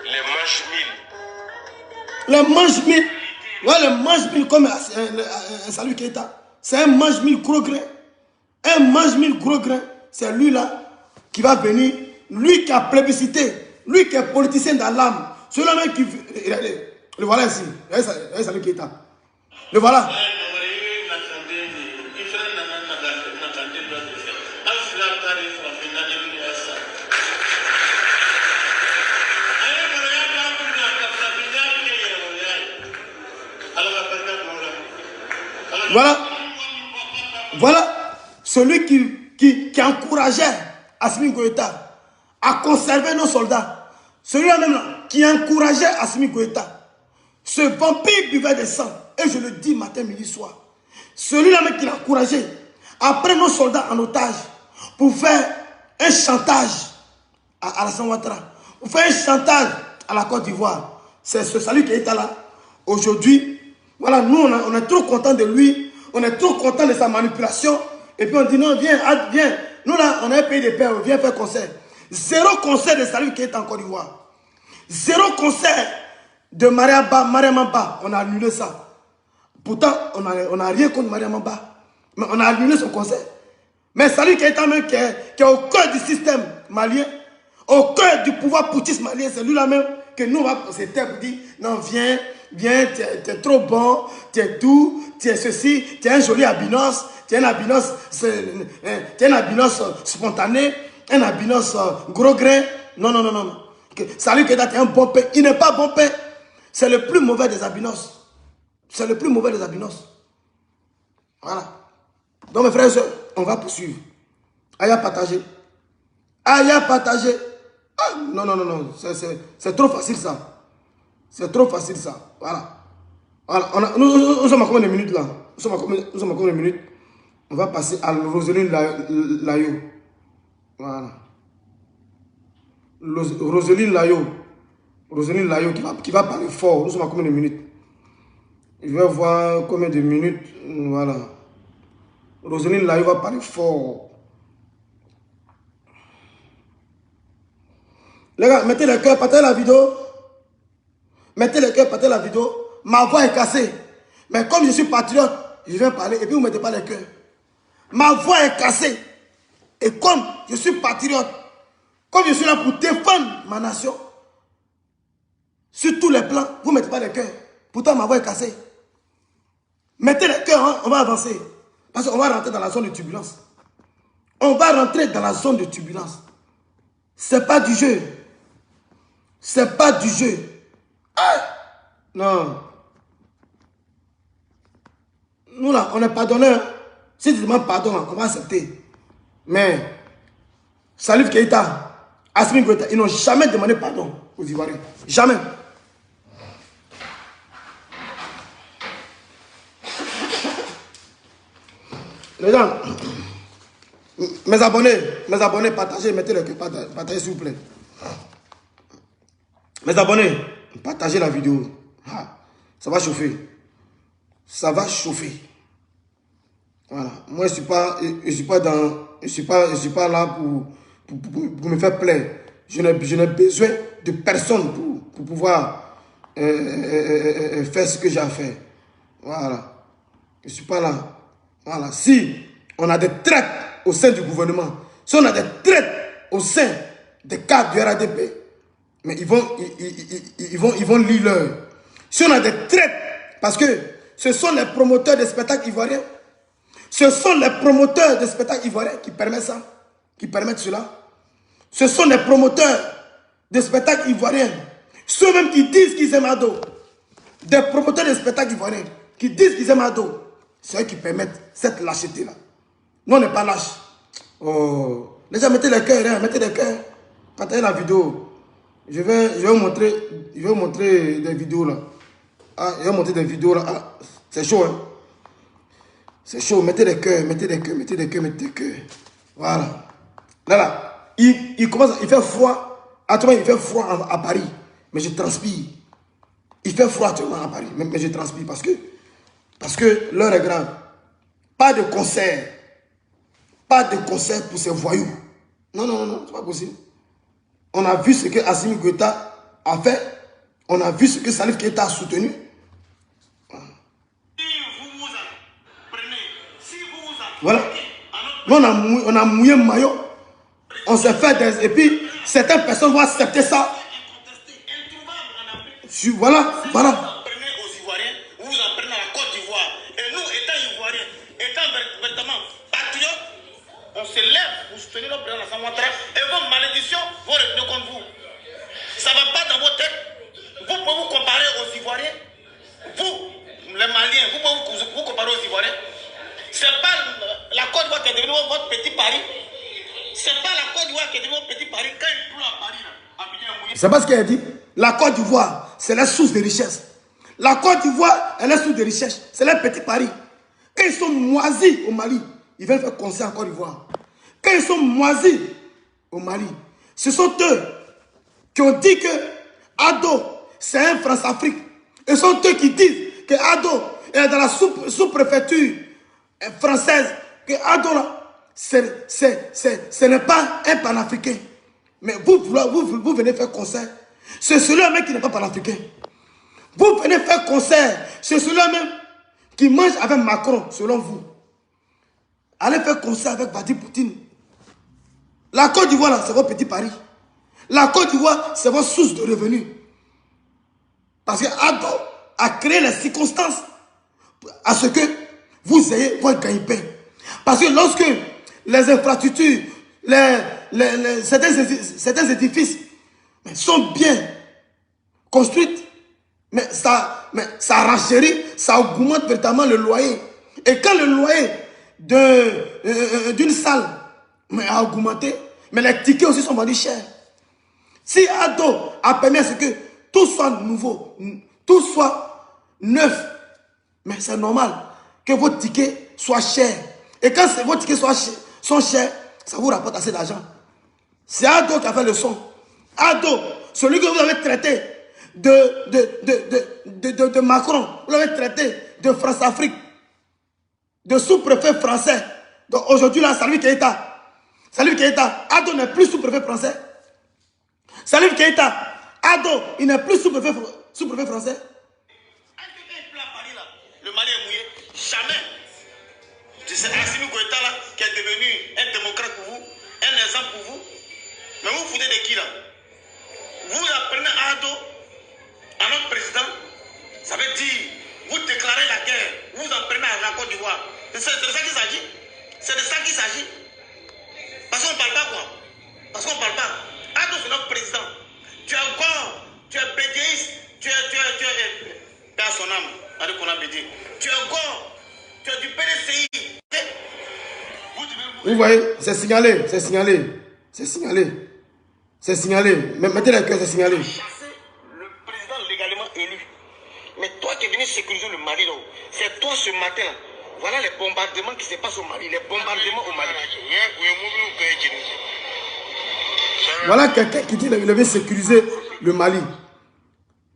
les manche-mille. Les manche-mille. Ouais, les manche-mille comme Salif Keita. C'est un mange-mille gros grain. Un mange-mille gros grain. C'est lui là qui va venir. Lui qui a plébiscité. Lui qui est politicien dans l'âme. Celui-là même qui... Regardez. Le voilà ici. Regardez Salif Keita. Le voilà. Voilà. Voilà celui qui encourageait Assimi Goïta à conserver nos soldats. Celui-là même là, qui encourageait Assimi Goïta. Ce vampire buvait de sang. Et je le dis matin, midi, soir. Celui-là même qui l'a encouragé à prendre nos soldats en otage pour faire un chantage à Alassane Ouattara. Pour faire un chantage à la Côte d'Ivoire. C'est ce Salif Keita là. Aujourd'hui, voilà, nous on est trop contents de lui. On est trop content de sa manipulation. Et puis on dit non, viens, viens. Nous là, on est un pays de paix, viens faire concert. Zéro concert de Salif Keita en Côte d'Ivoire. Zéro concert de Mariamaba. On a annulé ça. Pourtant, on n'a rien contre Mariamaba. Mais on a annulé son concert. Mais Salif Keita même qui est au cœur du système malien, au cœur du pouvoir poutiste malien, c'est lui là même que nous on va se taire pour dire non, viens. Viens, tu es trop bon, tu es doux, tu es ceci, tu es un joli albinos, tu es un albinos spontané, un albinos gros grain. Non, non, non, non. Salif Keita, tu es un bon père. Il n'est pas bon père. C'est le plus mauvais des albinos. C'est le plus mauvais des albinos. Voilà. Donc mes frères et sœurs, on va poursuivre. Aïe à partager. Aïe à partager. Ah, non, non, non, non. C'est trop facile ça. C'est trop facile ça. Voilà. Voilà. Nous sommes à combien de minutes là? Nous sommes à combien de minutes? On va passer à Roselyne Layo. Voilà. Roselyne Layo. Roselyne Layo qui va parler fort. Nous sommes à combien de minutes? Je vais voir combien de minutes. Voilà. Roselyne Layo va parler fort. Les gars, mettez le cœur, partagez la vidéo. Mettez le cœur, partagez la vidéo. Ma voix est cassée. Mais comme je suis patriote, je vais parler et puis vous ne mettez pas le cœur. Ma voix est cassée. Et comme je suis patriote, comme je suis là pour défendre ma nation, sur tous les plans, vous ne mettez pas le cœur. Pourtant, ma voix est cassée. Mettez le cœur, hein, on va avancer. Parce qu'on va rentrer dans la zone de turbulence. On va rentrer dans la zone de turbulence. C'est pas du jeu. C'est pas du jeu. Ah! Non. Nous là, on est pardonneurs. Si tu demandes pardon, on va accepter. Mais, Salif Keita, Assimi Goïta, ils n'ont jamais demandé pardon aux Ivoiriens. Jamais. Les gens, mes abonnés, partagez, mettez le cœur, partagez s'il vous plaît. Mes abonnés, partagez la vidéo. Ah, ça va chauffer. Ça va chauffer. Voilà. Moi, je suis pas là pour me faire plaire. Je n'ai besoin de personne pour pouvoir faire ce que j'ai à faire. Voilà. Je ne suis pas là. Voilà. Si on a des traites au sein du gouvernement, si on a des traites au sein des cadres du RADP, mais ils vont lire l'heure. Si on a des traites, parce que ce sont les promoteurs des spectacles ivoiriens, Ce sont les promoteurs de spectacles ivoiriens qui permettent ça, qui permettent cela. Ce sont les promoteurs de spectacles ivoiriens, ceux-mêmes qui disent qu'ils aiment Ado, des promoteurs de spectacles ivoiriens qui disent qu'ils aiment Ado, c'est eux qui permettent cette lâcheté-là. Nous, on n'est pas lâche. Oh, les gens, mettez les cœurs, hein, mettez les cœurs. Partagez la vidéo. Je vais vous montrer des vidéos là. Ah, je vais vous montrer des vidéos là. Ah, c'est chaud, hein. C'est chaud. Mettez des cœurs, mettez des cœurs, mettez des cœurs, mettez des cœurs. Voilà. Là. Il commence, il fait froid. Actuellement, il fait froid à Paris. Mais je transpire. Il fait froid actuellement à Paris. Mais je transpire parce que l'heure est grave. Pas de concert. Pas de concert pour ces voyous. Non, c'est pas possible. On a vu ce que Assimi Goïta a fait. On a vu ce que Salif Keïta a soutenu. Voilà. Nous, on a mouillé le maillot. On s'est fait des... Et puis, certaines personnes vont accepter ça. Voilà. On se lève pour soutenir le président Alassane Ouattara et vos malédictions vont revenir contre vous. Ça ne va pas dans vos têtes. Vous pouvez vous comparer aux Ivoiriens. Vous, les Maliens, vous pouvez vous comparer aux Ivoiriens. Ce n'est pas la Côte d'Ivoire qui est devenue votre petit Paris. Ce n'est pas la Côte d'Ivoire qui est devenue votre petit Paris. Quand il pleut à Paris, c'est pas ce qu'elle a dit. La Côte d'Ivoire, c'est la source de richesse. La Côte d'Ivoire, elle est source de richesse. C'est le petit Paris. Quand ils sont moisis au Mali, ils veulent faire concert en Côte d'Ivoire. Quand ils sont moisis au Mali, ce sont eux qui ont dit que Ado, c'est un France-Afrique. Et ce sont eux qui disent que Ado est dans la sous-préfecture française. Que Ado, là, ce n'est pas un panafricain. Mais vous venez faire concert. C'est celui-là même qui n'est pas panafricain. Vous venez faire concert. C'est celui-là même qui mange avec Macron, selon vous. Allez faire concert avec Vladimir Poutine. La Côte d'Ivoire, c'est votre petit Paris. La Côte d'Ivoire, c'est votre source de revenus. Parce que Ado a créé les circonstances à ce que vous ayez votre gagne-pain. Parce que lorsque les infrastructures, certains édifices sont bien construits, mais ça renchérit, ça augmente véritablement le loyer. Et quand le loyer d'une salle a augmenté, mais les tickets aussi sont vendus chers. Si Ado a permis à ce que tout soit nouveau, tout soit neuf, mais c'est normal que vos tickets soient chers. Et quand vos tickets sont chers, ça vous rapporte assez d'argent. C'est Ado qui a fait le son. Ado, celui que vous avez traité de Macron, vous l'avez traité de France-Afrique, de sous-préfet français. Donc aujourd'hui, là, Salif Keïta, Ado n'est plus sous-préfet français. Salif Keïta, Ado, il n'est plus sous-préfet français. Le Mali est mouillé. Jamais. C'est Assimi Goïta là qui est devenu un démocrate pour vous, un exemple pour vous. Mais vous foutez de qui là? Vous apprenez Ado à notre président. Ça veut dire, vous déclarez la guerre. Vous en prenez à la Côte d'Ivoire. C'est de ça qu'il s'agit. C'est de ça qu'il s'agit. Parce qu'on ne parle pas quoi. Parce qu'on ne parle pas. Ado, c'est notre président. Tu es gore, tu es bédéiste, tu es à son âme. Allez qu'on a bédé. Tu es gore, tu es du PDCI. Vous voyez, c'est signalé. Mettez les cœurs, c'est signalé. Chasser le président légalement élu. Mais toi qui es venu sécuriser le Mali, c'est toi ce matin. Voilà les bombardements qui se passent au Mali. Les bombardements au Mali. Voilà quelqu'un qui dit qu'il avait sécurisé le Mali.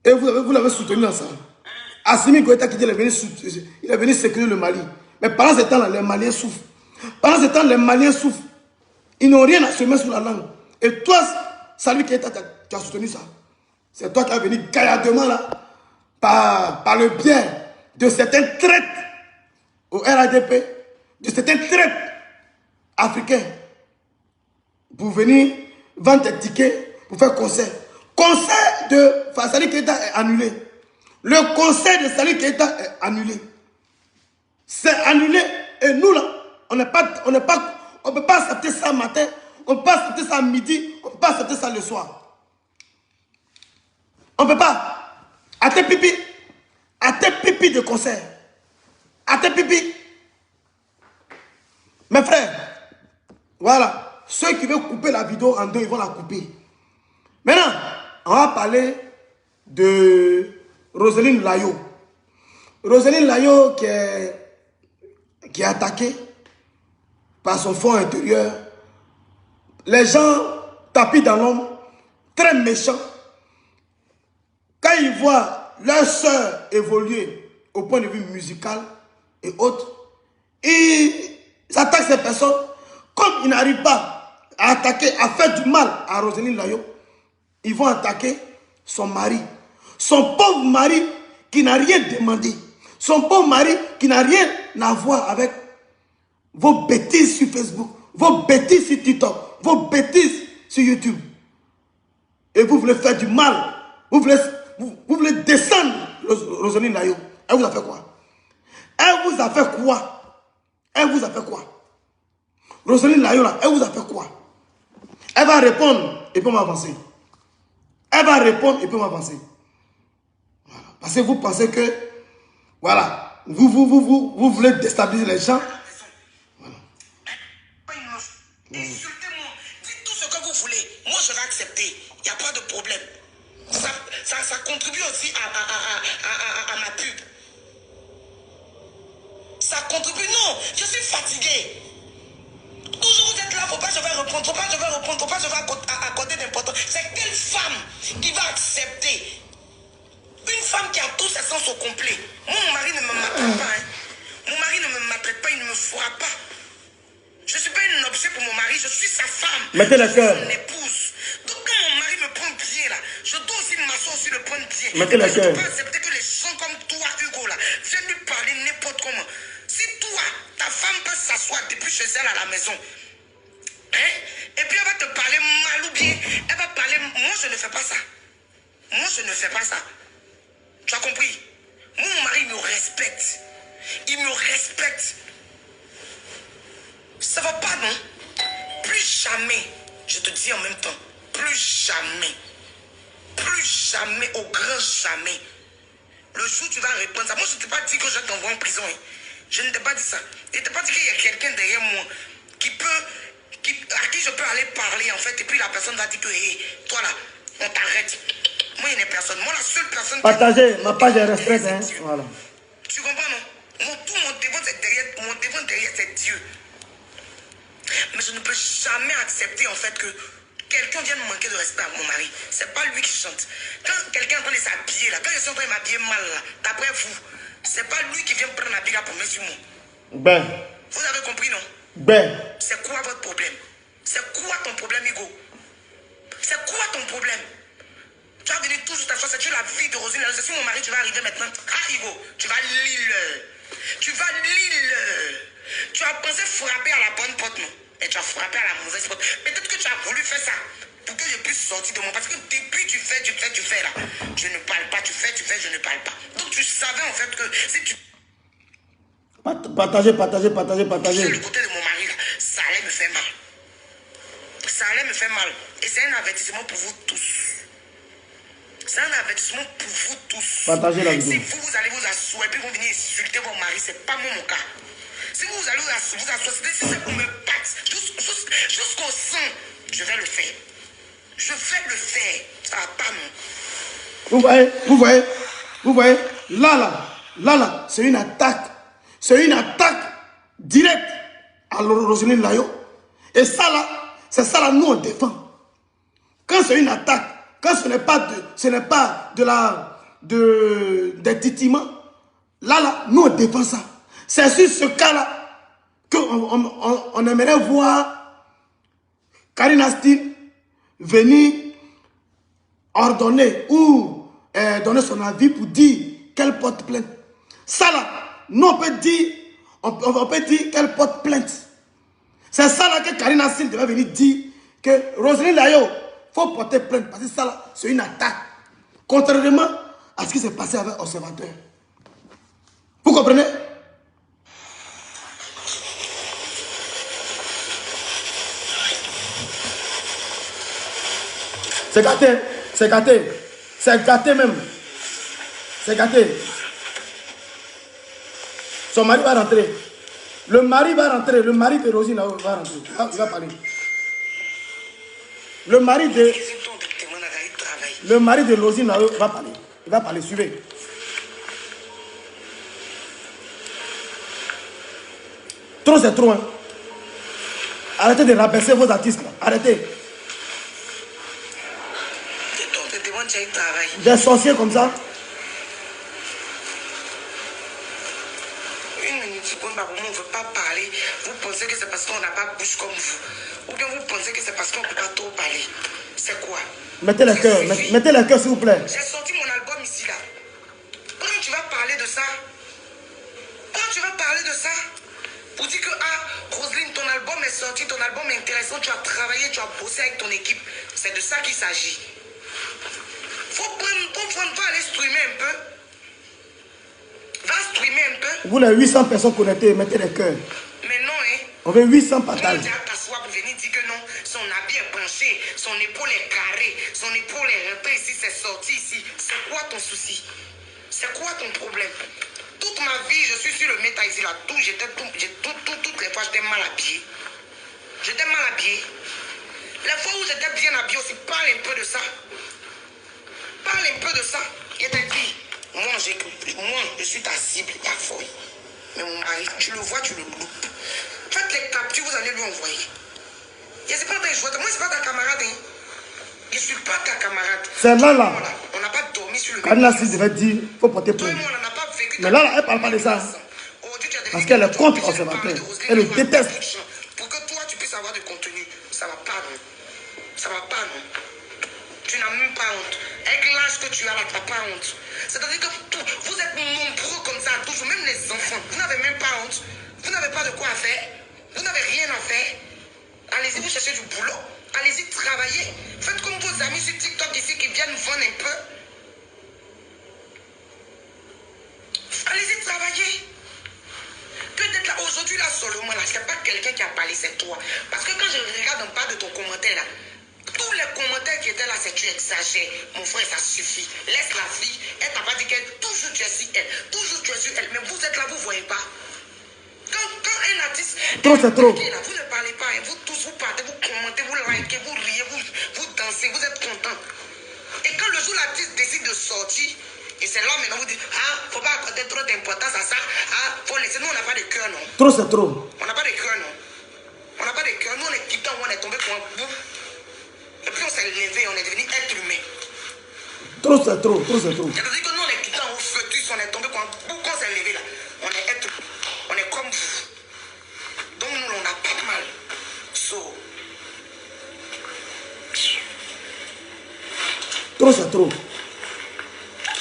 Et vous l'avez soutenu dans ça. Assimi Goïta qui dit qu'il est venu sécuriser le Mali. Mais pendant ce temps-là, les Maliens souffrent. Pendant ce temps, les Maliens souffrent. Ils n'ont rien à se mettre sous la langue. Et toi, Salif Keïta, tu as soutenu ça. C'est toi qui as venu gaillardement là, par le biais de certains traites au RADP, de certains traites africains, pour venir vendre des tickets pour faire concert. Concert de Salif Keïta est annulé. Le concert de Salif Keïta est annulé. C'est annulé Et nous là, on ne peut pas accepter ça matin, on ne peut pas accepter ça midi, on ne peut pas accepter ça le soir. On ne peut pas. À tes pipi de concert. À tes pipi. Mes frères, voilà. Ceux qui veulent couper la vidéo en deux, ils vont la couper. Maintenant, on va parler de Roselyne Layo. Roselyne Layo qui est attaquée par son fond intérieur. Les gens tapis dans l'ombre, très méchants. Quand ils voient leur soeur évoluer au point de vue musical et autres, ils attaquent ces personnes. Comme ils n'arrivent pas à attaquer, à faire du mal à Roselyne Layo, ils vont attaquer son mari. Son pauvre mari qui n'a rien demandé. Son pauvre mari qui n'a rien à voir avec vos bêtises sur Facebook, vos bêtises sur TikTok, vos bêtises sur YouTube. Et vous voulez faire du mal. Vous voulez descendre Roselyne Layo. Elle vous a fait quoi? Elle vous a fait quoi? Elle vous a fait quoi? Roselyne Layo là, elle vous a fait quoi? Elle va répondre et puis on va avancer. Elle va répondre et puis on va avancer. Voilà. Parce que vous pensez que, voilà, vous voulez déstabiliser les gens. Voilà. Insultez-moi, dites tout ce que vous voulez. Moi je vais accepter, il n'y a pas de problème. Ça contribue aussi à ma pub. Ça contribue, non, je suis fatigué. Toujours vous êtes là, faut pas je vais répondre, faut pas je vais accorder d'importance. C'est quelle femme qui va accepter? Une femme qui a tous ses sens au complet. Moi, mon mari ne me maltraite pas. Hein. Mon mari ne me maltraite pas, il ne me frappe pas. Je ne suis pas une objet pour mon mari, je suis sa femme. Mettez le cœur. Son épouse. Donc quand mon mari me prend pied là, je dois aussi m'asseoir sur le point de pied. Mettez le cœur. Je ne peux pas accepter que les gens comme toi, Hugo là, viennent lui parler n'importe comment. Si toi, ta femme peut s'asseoir depuis chez elle à la maison, hein, et puis elle va te parler mal ou bien, elle va parler, moi je ne fais pas ça. Moi je ne fais pas ça. Tu as compris? Mon mari me respecte. Il me respecte. Ça va pas, non? Plus jamais, je te dis en même temps, plus jamais, au grand jamais. Le jour où tu vas répondre ça, moi je ne t'ai pas dit que je t'envoie en prison. Hein. Je ne t'ai pas dit ça. Je ne t'ai pas dit qu'il y a quelqu'un derrière moi à qui je peux aller parler en fait, et puis la personne va dire que hey, toi là, on t'arrête. Moi il n'y a personne. Moi la seule personne. Partagez, ma page est respect, hein. Voilà. Tu comprends non? Tout mon devant c'est derrière, c'est Dieu. Mais je ne peux jamais accepter en fait que quelqu'un vienne manquer de respect à mon mari. C'est pas lui qui chante. Quand quelqu'un est en train de s'habiller là, quand je suis en train de m'habiller mal là, d'après vous, c'est pas lui qui vient prendre la biga pour mettre sur moi. Ben. Vous avez compris non? Ben. C'est quoi votre problème? C'est quoi ton problème, Hugo? C'est quoi ton problème? Tu vas venir toujours t'asseoir, c'est la vie de Roselyne. C'est sur mon mari, tu vas arriver maintenant. Ah, Hugo, tu vas lire. Tu vas lire. Tu as pensé frapper à la bonne porte, non? Et tu as frappé à la mauvaise porte. Peut-être que tu as voulu faire ça pour que je puisse sortir de moi. Parce que depuis tu fais là. Je ne parle pas, tu fais, je ne parle pas. Donc tu savais en fait que si tu... Partagez. Sur le côté de mon mari, là, ça allait me faire mal. Ça allait me faire mal. Et c'est un avertissement pour vous tous. C'est un avertissement pour vous tous. Partagez la vidéo. Si vous allez vous asseoir et puis vous venez insulter votre mari, c'est pas mon cas. Si vous allez vous asseoir, si c'est pour me battre jusqu'au sang, je vais le faire. Je vais le faire. Ça va pas, non. Vous voyez, là, c'est une attaque. C'est une attaque directe à Roselyne Layo. Et ça là, c'est ça là, nous on défend. Quand c'est une attaque, quand ce n'est pas des titiments, là, nous on défend ça. C'est sur ce cas-là qu'on aimerait voir Karina Steele venir ordonner ou donner son avis pour dire qu'elle porte plainte. Ça là, nous on peut dire qu'elle porte plainte. C'est ça là que Karina Steele devait venir dire que Roselyne Layo, il faut porter plainte parce que ça là, c'est une attaque. Contrairement à ce qui s'est passé avec l'Observateur. Vous comprenez? C'est gâté, c'est gâté. C'est gâté même. C'est gâté. Son mari va rentrer. Le mari va rentrer. Le mari de Rosine va rentrer. Il va parler. Le mari de Rosine va parler. Il va parler. Suivez. Trop, c'est trop. Hein. Arrêtez de rabaisser vos artistes. Là. Arrêtez. Des sorciers comme ça. Une minute, on ne veut pas parler. Vous pensez que c'est parce qu'on n'a pas bouche comme vous. Ou bien vous pensez que c'est parce qu'on ne peut pas trop parler. C'est quoi? Mettez les cœurs. Mettez les cœurs, s'il vous plaît. J'ai sorti mon album ici, là. Quand tu vas parler de ça, pour dire que, Roselyne, ton album est sorti, ton album est intéressant, tu as travaillé, tu as bossé avec ton équipe. C'est de ça qu'il s'agit. Faut aller streamer un peu. Va streamer un peu. Vous, les 800 personnes connectées, mettez les cœurs. Mais non, hein. On veut 800 partages. Tu as t'asseoir pour venir dire que non, son habit est penché, son épaule est carrée, son épaule est rentrée ici, c'est sorti ici. C'est quoi ton souci? C'est quoi ton problème? Toute ma vie, je suis sur le méta ici, là. Toutes les fois, j'étais mal habillé. J'étais mal habillé. Les fois où j'étais bien habillé aussi, parle un peu de ça. Parle un peu de ça. Et t'as dit, moi, je suis ta cible, ta folie. Mais mon mari, tu le vois, tu le loupes. Faites les captures, vous allez lui envoyer. Et c'est pas ta joueur, moi, c'est pas ta camarade. Hein. Je suis pas ta camarade. C'est là. On n'a pas dormi sur le même. Quand Nassi devait dire, il faut porter plainte. Mais là, elle ne parle pas de ça. Parce qu'elle est contre conservateur. Elle le déteste. Pour que toi, tu puisses avoir du contenu. Ça va pas, non. Ça va pas, non. Tu n'as même pas honte. Avec l'âge que tu as là, tu n'as pas honte. C'est-à-dire que vous êtes nombreux comme ça, toujours, même les enfants. Vous n'avez même pas honte. Vous n'avez pas de quoi faire. Vous n'avez rien à faire. Allez-y, vous cherchez du boulot. Allez-y, travailler. Faites comme vos amis sur TikTok ici qui viennent vendre un peu. Allez-y, travailler. Peut-être là, aujourd'hui, là, seulement, là, c'est pas quelqu'un qui a parlé, c'est toi. Parce que quand je regarde en bas de ton commentaire, là, tous les commentaires qui étaient là, c'est tu exagères. Mon frère, ça suffit. Laisse la fille. Elle t'a pas dit qu'elle, toujours tu es sur elle. Toujours tu es sur elle. Mais vous êtes là, vous ne voyez pas. Quand un artiste... Trop, c'est trop. Là, vous ne parlez pas. Hein. Vous tous, vous partez, vous commentez, vous likez, vous riez, vous dansez, vous êtes contents. Et quand le jour l'artiste décide de sortir, et c'est là maintenant vous dites, faut pas accorder trop d'importance à ça. Faut laisser. Nous, on n'a pas de cœur, non. Trop, c'est trop. On n'a pas de cœur, non. On n'a pas de cœur. Nous, on est quittant, on est tombé pour un bout. Et puis on s'est levé, on est devenu être humain. Trop, c'est trop, trop, c'est trop. C'est-à-dire que nous, on est quittant au fœtus, on est tombé pour un bout. Quand on s'est levé là, on est être humain. On est comme vous. Donc nous, on n'a pas de mal. So. Trop, c'est trop.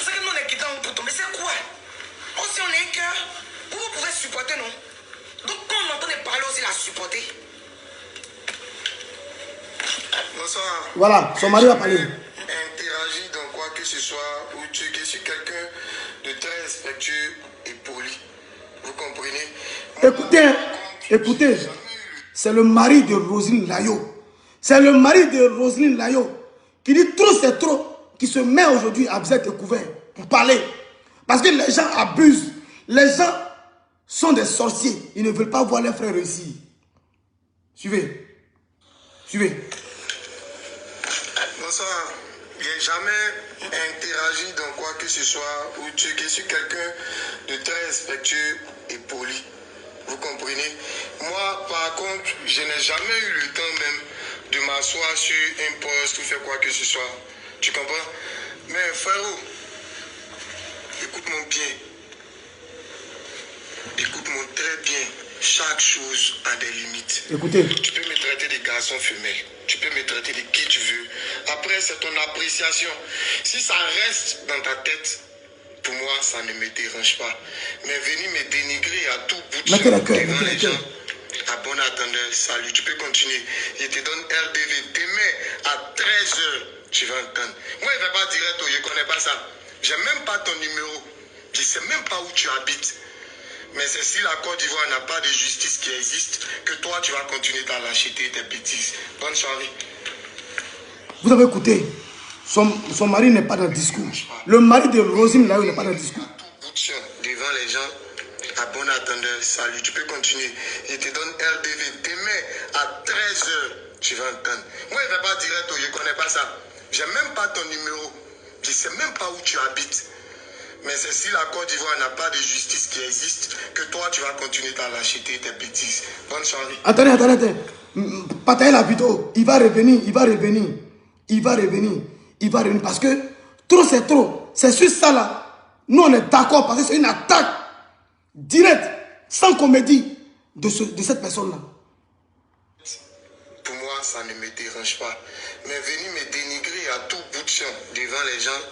C'est que nous, on est quittant pour tomber. C'est quoi? Si on est un cœur, vous pouvez supporter, non? Donc quand on entend parler aussi, la supporter. Bonsoir. Voilà, son mari va parler. Interagis dans quoi que ce soit, ou tu es quelqu'un de très respectueux et poli. Vous comprenez? Écoutez, écoutez, c'est le mari de Roselyne Layo. C'est le mari de Roselyne Layo qui dit trop c'est trop, qui se met aujourd'hui à visage découvert pour parler. Parce que les gens abusent. Les gens sont des sorciers. Ils ne veulent pas voir leurs frères réussir. Suivez. Suivez. Bonsoir. J'ai jamais interagi dans quoi que ce soit où tu es quelqu'un de très respectueux et poli. Vous comprenez? Moi, par contre, je n'ai jamais eu le temps même de m'asseoir sur un poste ou faire quoi que ce soit. Tu comprends? Mais frérot, écoute-moi bien. Écoute-moi très bien. Chaque chose a des limites. Écoutez. Tu peux me traiter de garçon femelle. Tu peux me traiter de qui tu veux. Après, c'est ton appréciation. Si ça reste dans ta tête, pour moi, ça ne me dérange pas. Mais venir me dénigrer à tout bout de champ devant les gens, à bon attendeur, salut, tu peux continuer. Je te donne RDV. Demain, à 13h, tu vas entendre. Moi, je ne vais pas direct, je ne connais pas ça. Je n'ai même pas ton numéro. Je ne sais même pas où tu habites. Mais c'est si la Côte d'Ivoire n'a pas de justice qui existe, que toi, tu vas continuer ta lâcheté, tes bêtises. Bonne soirée. Vous avez écouté. Son mari n'est pas dans le discours. Le mari de Roselyne Layo n'est pas dans le discours. Devant les gens, à bon attendeur, salut, tu peux continuer. Je te donne RDV. Demain à 13h, tu vas entendre. Moi, je ne vais pas direct, je ne connais pas ça. Je n'ai même pas ton numéro. Je ne sais même pas où tu habites. Mais c'est si la Côte d'Ivoire n'a pas de justice qui existe, que toi, tu vas continuer à lâcheter tes bêtises. Bonne soirée. Attendez. Partagez la vidéo. Il va revenir. Parce que trop, c'est trop. C'est sur ça là. Nous, on est d'accord parce que c'est une attaque directe, sans comédie, de cette personne-là. Pour moi, ça ne me dérange pas. Mais venir me dénigrer à tout bout de champ devant les gens,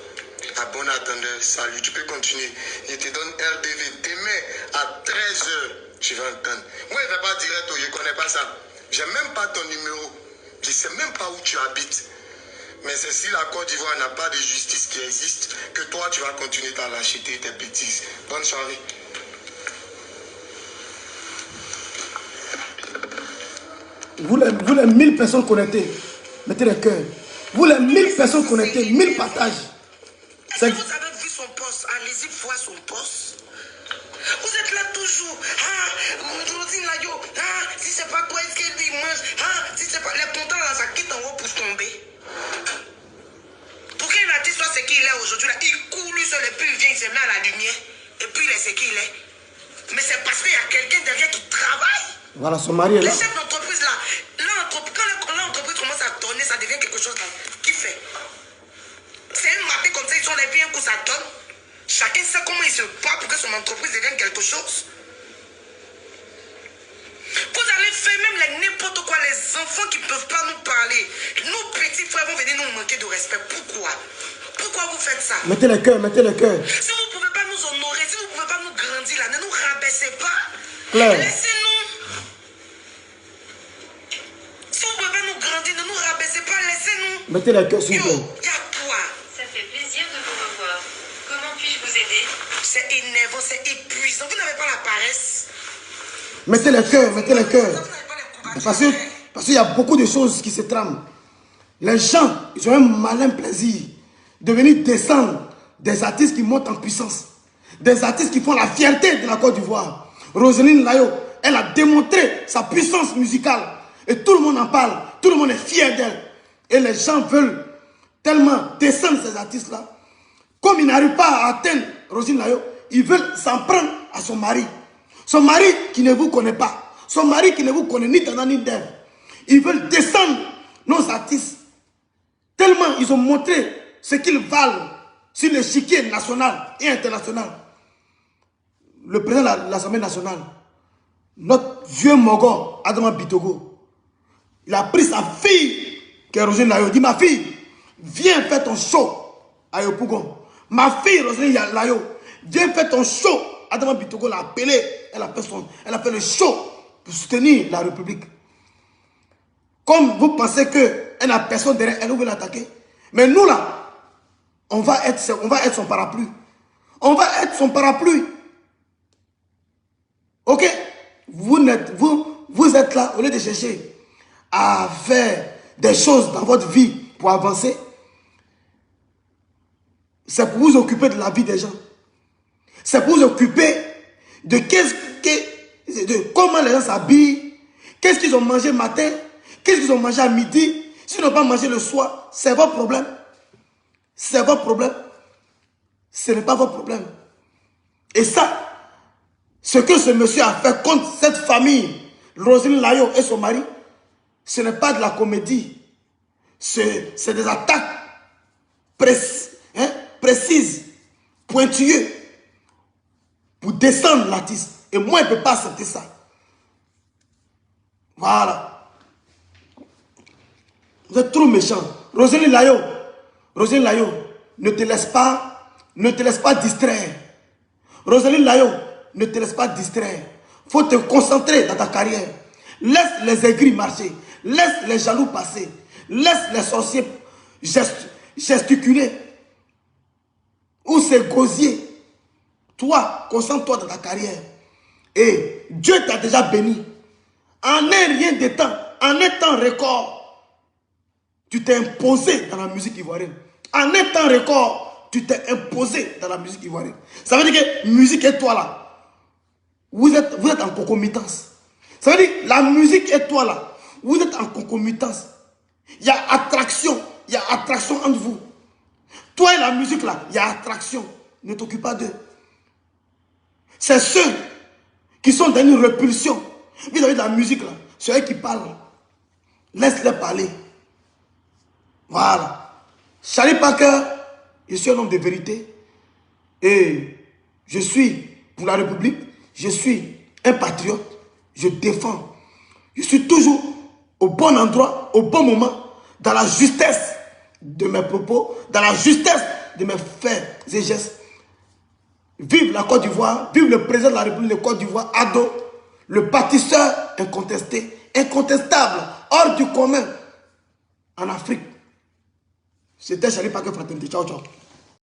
à bon attendeur, salut, tu peux continuer. Je te donne RDV. Demain à 13h, tu vas entendre. Moi, je ne vais pas direct, je ne connais pas ça. Je n'ai même pas ton numéro. Je ne sais même pas où tu habites. Mais c'est si la Côte d'Ivoire n'a pas de justice qui existe, que toi, tu vas continuer à lâcheter tes bêtises. Bonne soirée. Vous les 1000 personnes connectées, mettez le cœur. Vous les 1000 personnes connectées, 1000 partages. Est-ce que vous avez vu son poste? Allez-y voir son poste. Vous êtes là toujours. Roselyne Layo, si c'est pas toi, est-ce qu'il mange? Si c'est pas les pontons là, ça quitte en haut pour tomber. Pour qu'un artiste soit ce qu'il est aujourd'hui, là, il coule sur le puis il vient, il se met à la lumière. Et puis il est ce qu'il est. Mais c'est parce qu'il y a quelqu'un derrière qui travaille. Voilà, son mari est là. Les chefs d'entreprise là, quand l'entreprise commence à tourner, ça devient quelque chose là, qui fait. C'est un matin comme ça, ils sont les biens que ça donne. Chacun sait comment il se bat pour que son entreprise devienne quelque chose. Vous allez faire même n'importe quoi, les enfants qui ne peuvent pas nous parler. Nos petits frères vont venir nous manquer de respect. Pourquoi? Pourquoi vous faites ça? Mettez le cœur. Si vous ne pouvez pas nous honorer, si vous ne pouvez pas nous grandir là, ne nous rabaissez pas. Claire. Laissez-nous. Si vous ne pouvez pas nous grandir, ne nous rabaissez pas, laissez-nous. Mettez le cœur, s'il vous plaît. Y a quoi? Ça fait plaisir de vous revoir. Comment puis-je vous aider? C'est énervant, c'est épuisant. Vous n'avez pas la paresse. Mettez le cœur. Vous n'avez pas le courage. Parce qu'il y a beaucoup de choses qui se trament. Les gens, ils ont un malin plaisir de venir descendre des artistes qui montent en puissance. Des artistes qui font la fierté de la Côte d'Ivoire. Roselyne Layo, elle a démontré sa puissance musicale. Et tout le monde en parle. Tout le monde est fier d'elle. Et les gens veulent tellement descendre ces artistes-là. Comme ils n'arrivent pas à atteindre Roselyne Layo, ils veulent s'en prendre à son mari. Son mari qui ne vous connaît pas. Son mari qui ne vous connaît ni Tana ni Dev. Ils veulent descendre nos artistes. Tellement ils ont montré ce qu'ils valent sur l'échiquier national et international. Le président de l'Assemblée nationale, notre vieux Mogo, Adama Bitogo, il a pris sa fille, qui est Roselyne Layo. Il dit, ma fille, viens faire ton show à Yopougon. Ma fille, Roselyne Layo, viens faire ton show. Adama Bitogo l'a appelé, elle a fait le show pour soutenir la République. Comme vous pensez qu'elle n'a personne derrière elle, vous voulez l'attaquer. Mais nous là, on va être son parapluie. On va être son parapluie. Ok? Vous êtes là, au lieu de chercher à faire des choses dans votre vie pour avancer. C'est pour vous occuper de la vie des gens. C'est pour vous occuper de comment les gens s'habillent, qu'est-ce qu'ils ont mangé le matin, qu'est-ce qu'ils ont mangé à midi. S'ils n'ont pas mangé le soir, c'est votre problème. C'est votre problème. Ce n'est pas votre problème. Et ça, ce que ce monsieur a fait contre cette famille, Roselyne Layo et son mari, ce n'est pas de la comédie. C'est des attaques précises, pointueuses, pour descendre l'artiste. Et moi, je ne peux pas accepter ça. Voilà. Vous êtes trop méchant. Roselyne Layo, ne te laisse pas distraire. Roselyne Layo, ne te laisse pas distraire. Il faut te concentrer dans ta carrière. Laisse les aigris marcher. Laisse les jaloux passer. Laisse les sorciers gesticuler. Ou ces gosiers. Toi, concentre-toi dans ta carrière. Et Dieu t'a déjà béni. En un rien de temps, en un temps record, tu t'es imposé dans la musique ivoirienne. En un temps record, tu t'es imposé dans la musique ivoirienne. Ça veut dire que musique et toi là, vous êtes en concomitance. Ça veut dire la musique et toi là, vous êtes en concomitance. Il y a attraction entre vous. Toi et la musique là, il y a attraction. Ne t'occupe pas d'eux. C'est ceux qui sont dans une répulsion vis-à-vis de la musique là. C'est eux qui parlent. Laisse-les parler. Voilà. Charlie Parker, je suis un homme de vérité. Et je suis pour la République. Je suis un patriote. Je défends. Je suis toujours au bon endroit, au bon moment, dans la justesse de mes propos, dans la justesse de mes faits et gestes. Vive la Côte d'Ivoire, vive le président de la République de Côte d'Ivoire, Ado, le bâtisseur incontesté, incontestable, hors du commun en Afrique. C'était Charlie Parker Fraternité. Ciao, ciao.